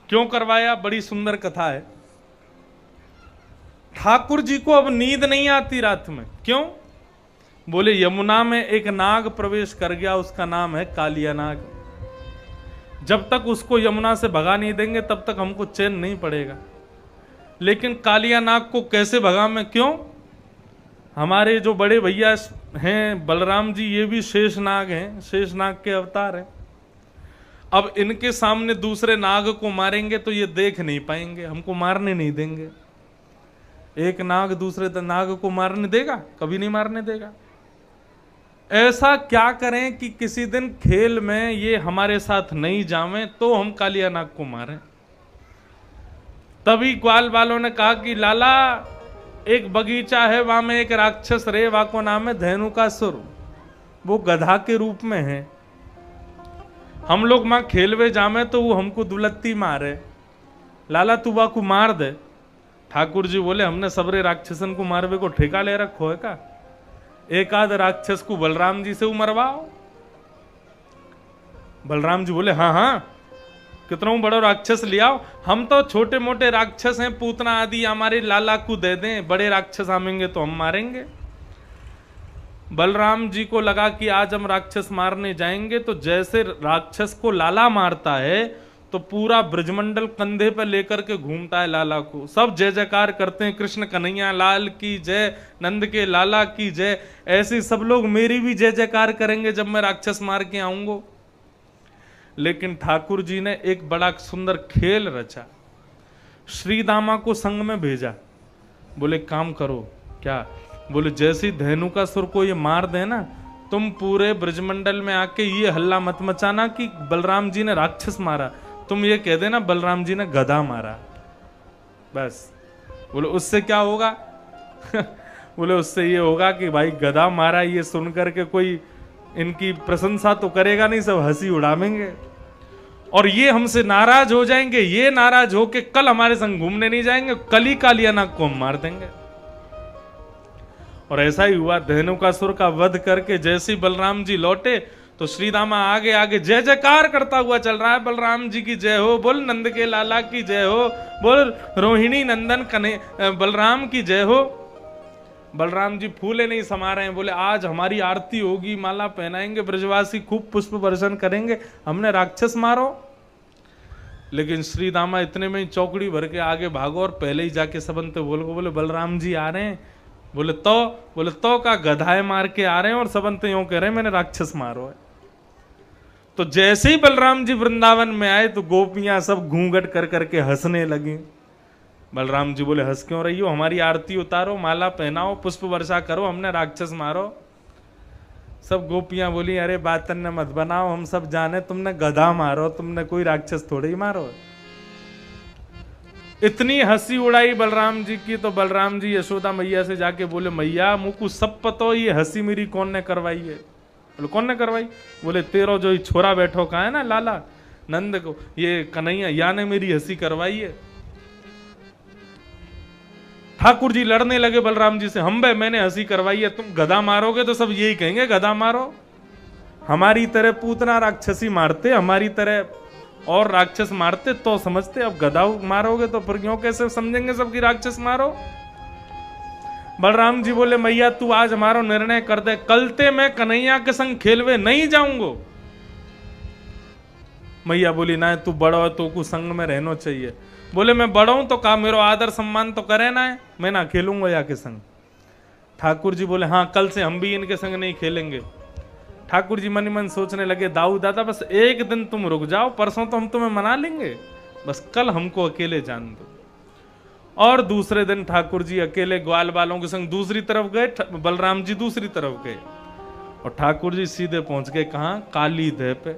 क्यों करवाया? बड़ी सुंदर कथा है। ठाकुर जी को अब नींद नहीं आती रात में। क्यों? बोले यमुना में एक नाग प्रवेश कर गया, उसका नाम है कालिया नाग। जब तक उसको यमुना से भगा नहीं देंगे तब तक हमको चैन नहीं पड़ेगा। लेकिन कालिया नाग को कैसे भगा में? क्यों? हमारे जो बड़े भैया हैं बलराम जी, ये भी शेष नाग हैं, शेष नाग के अवतार हैं। अब इनके सामने दूसरे नाग को मारेंगे तो ये देख नहीं पाएंगे, हमको मारने नहीं देंगे। एक नाग दूसरे नाग को मारने देगा? कभी नहीं मारने देगा। ऐसा क्या करें कि किसी दिन खेल में ये हमारे साथ नहीं जावें तो हम कालिया नाग को मारें। तभी ग्वाल वालों ने कहा कि लाला एक बगीचा है, वहां में एक राक्षस रे, वहां को नाम है धेनुकासुर, वो गधा के रूप में है। हम लोग वहां खेलवे जामे तो वो हमको दुलत्ती मारे, लाला तू वहां को मार दे। ठाकुर जी बोले हमने सबरे राक्षसन को मारवे को ठेका ले रखो है का? एक आध राक्षस को बलराम जी से मरवाओ। बलराम जी बोले हाँ हाँ कितना बड़ा राक्षस लियाओ, हम तो छोटे मोटे राक्षस हैं, पूतना आदि हमारे लाला को दे दें, बड़े राक्षस आएंगे तो हम मारेंगे। बलराम जी को लगा कि आज हम राक्षस मारने जाएंगे तो जैसे राक्षस को लाला मारता है तो पूरा ब्रजमंडल कंधे पर लेकर के घूमता है लाला को, सब जय जयकार करते हैं, कृष्ण कन्हैया लाल की जय, नंद के लाला की जय। ऐसे सब लोग मेरी भी जय जयकार करेंगे जब मैं राक्षस मार के आऊंगा। लेकिन ठाकुर जी ने एक बड़ा सुंदर खेल रचा, श्री दामा को संग में भेजा। बोले काम करो। क्या? बोले जैसी धेनुकासुर को ये मार देना, तुम पूरे ब्रजमंडल में आके ये हल्ला मत मचाना कि बलराम जी ने राक्षस मारा, तुम ये कह देना बलराम जी ने गधा मारा, बस। बोले उससे क्या होगा? बोले उससे ये होगा कि भाई गधा मारा, ये सुनकर के कोई इनकी प्रशंसा तो करेगा नहीं, सब हंसी उड़ावेंगे और ये हमसे नाराज हो जाएंगे। ये नाराज होके कल हमारे संग घूमने नहीं जाएंगे, कल ही कालिया नाग को हम मार देंगे। और ऐसा ही हुआ। धेनुकासुर का वध करके जैसे बलराम जी लौटे तो श्रीदामा आगे आगे जय जयकार करता हुआ चल रहा है, बलराम जी की जय हो, बोल नंद के लाला की जय हो, बोल रोहिणी नंदन कने बलराम की जय हो। बलराम जी फूले नहीं समा रहे हैं, बोले आज हमारी आरती होगी, माला पहनाएंगे, ब्रजवासी खूब पुष्प वर्षण करेंगे, हमने राक्षस मारो। लेकिन श्री दामा इतने में ही चौकड़ी भर के आगे भागो और पहले ही जाके सबंत बोले बलराम जी आ रहे हैं। बोले तो का गधाए मार के आ रहे हैं और सबंत यूं कह रहे हैं मैंने राक्षस मारो है। तो जैसे ही बलराम जी वृंदावन में आए तो गोपियां सब घूंघट कर करके हंसने लगी। बलराम जी बोले हंस क्यों रही हो, हमारी आरती उतारो, माला पहनाओ, पुष्प वर्षा करो, हमने राक्षस मारो। सब गोपियां बोली अरे बातन ने मत बनाओ, हम सब जाने तुमने गधा मारो, तुमने कोई राक्षस थोड़े ही मारो। इतनी हंसी उड़ाई बलराम जी की तो बलराम जी यशोदा मैया से जाके बोले मैया मुझको सब पतो, ये हंसी मेरी कौन ने करवाई है? बोले कौन ने करवाई? बोले तेरो जो छोरा बैठो का है ना लाला नंद को, ये कन्हैया या ने मेरी हंसी करवाई है। ठाकुर जी लड़ने लगे बलराम जी से, हम भाई मैंने हंसी करवाई है, तुम गधा मारोगे तो सब यही कहेंगे गधा मारो। हमारी तरह पूतना राक्षसी मारते, हमारी तरह और राक्षस मारते तो समझते, अब गधा मारोगे तो फिर क्यों कैसे समझेंगे सबकी राक्षस मारो। बलराम जी बोले मैया तू आज हमारा निर्णय कर दे, कलते मैं कन्हैया के संग खेलवे नहीं जाऊंगा। मैया बोली ना तू बड़ा है तो को संग में रहना चाहिए। बोले मैं बड़ा हूं तो का मेरो आदर सम्मान तो करे ना है, मैं ना खेलूंगा या के संग। ठाकुर जी बोले हाँ कल से हम भी इनके संग नहीं खेलेंगे। ठाकुर जी मन ही मन सोचने लगे दाऊ दादा बस एक दिन तुम रुक जाओ, परसों तो हम तुम्हें मना लेंगे, बस कल हमको अकेले जान दो। और दूसरे दिन ठाकुर जी अकेले ग्वाल वालों के संग दूसरी तरफ गए, बलराम जी दूसरी तरफ गए और ठाकुर जी सीधे पहुंच गए कहां? काली देह पे।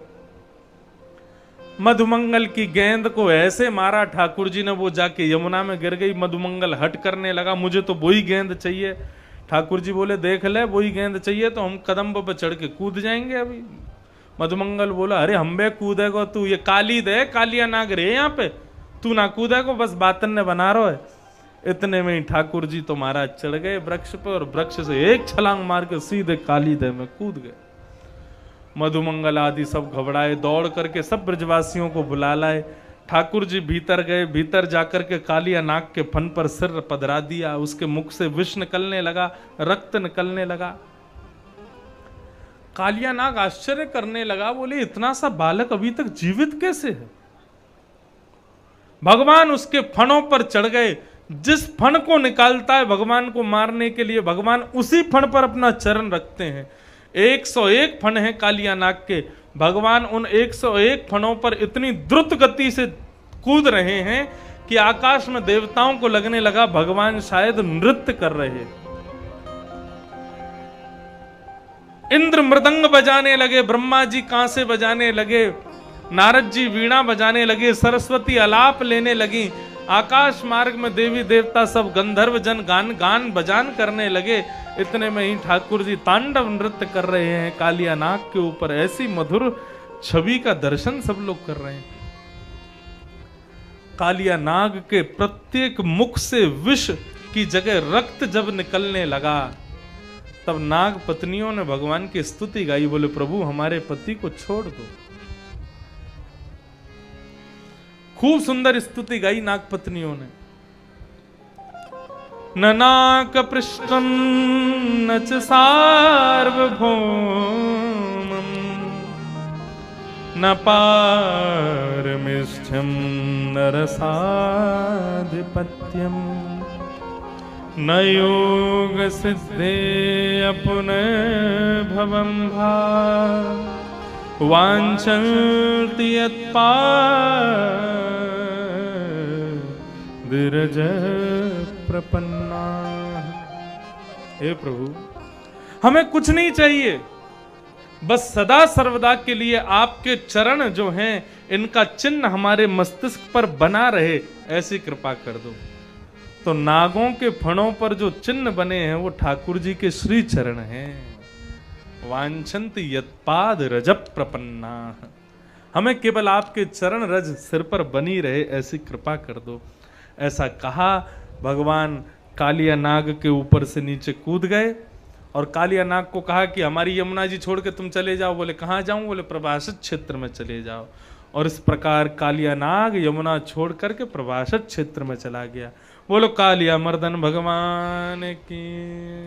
मधुमंगल की गेंद को ऐसे मारा ठाकुर जी ने, वो जाके यमुना में गिर गई। मधुमंगल हट करने लगा, मुझे तो वही गेंद चाहिए। ठाकुर जी बोले देख ले वही गेंद चाहिए तो हम कदम पर चढ़ के कूद जाएंगे अभी। मधुमंगल बोला अरे हम बे कूदेगो तू, ये काली दे कालिया नाग रे यहाँ पे, तू ना कूदेगो, बस बातन ने बना रहा है। इतने में ही ठाकुर जी तो महाराज चढ़ गए वृक्ष पे और वृक्ष से एक छलांग मार के सीधे काली दे में कूद गए। मधुमंगल आदि सब घबराए, दौड़ करके सब ब्रजवासियों को बुला लाए। ठाकुर जी भीतर गए, भीतर जाकर के कालिया नाग के फन पर सिर पधरा दिया, उसके मुख से विष निकलने लगा, रक्त निकलने लगा। कालिया नाग आश्चर्य करने लगा, बोले इतना सा बालक अभी तक जीवित कैसे है? भगवान उसके फनों पर चढ़ गए, जिस फन को निकालता है भगवान को मारने के लिए, भगवान उसी फन पर अपना चरण रखते हैं। 101 फन है कालिया नाग के, भगवान उन 101 फणों पर इतनी द्रुत गति से कूद रहे हैं कि आकाश में देवताओं को लगने लगा भगवान शायद नृत्य कर रहे हैं। इंद्र मृदंग बजाने लगे, ब्रह्मा जी कांसे बजाने लगे, नारद जी वीणा बजाने लगे, सरस्वती अलाप लेने लगी, आकाश मार्ग में देवी देवता सब गंधर्व जन गान बजान करने लगे। इतने में ही ठाकुर जी तांडव नृत्य कर रहे हैं कालिया नाग के ऊपर। ऐसी मधुर छवि का दर्शन सब लोग कर रहे हैं। कालिया नाग के प्रत्येक मुख से विष की जगह रक्त जब निकलने लगा, तब नाग पत्नियों ने भगवान की स्तुति गाई, बोले प्रभु हमारे पति को छोड़ दो। खूब सुंदर स्तुति गाई नाग पत्नियों ने। न नाक पृष्ठम न च सार्वभौमम् न पारमिष्ठ्यम न रसाधिपत्यम न योग सिद्धे अपुनर्भवं भा वाञ्छन्ति यत्पादिरज प्रपन्ना। हे प्रभु हमें कुछ नहीं चाहिए, बस सदा सर्वदा के लिए आपके चरण जो हैं इनका चिन्ह हमारे मस्तिष्क पर बना रहे, ऐसी कृपा कर दो। तो नागों के फणों पर जो चिन्ह बने हैं वो ठाकुर जी के श्री चरण हैं। वांछन्ति यत्पाद रजप प्रपन्ना, हमें केवल आपके चरण रज सिर पर बनी रहे, ऐसी कृपा कर दो। ऐसा कहा, भगवान कालिया नाग के ऊपर से नीचे कूद गए और कालिया नाग को कहा कि हमारी यमुना जी छोड़ के तुम चले जाओ। बोले कहाँ जाऊं? बोले प्रभाषित क्षेत्र में चले जाओ। और इस प्रकार कालिया नाग यमुना छोड़ करके प्रभाषित क्षेत्र में चला गया। बोलो कालिया मर्दन भगवान की।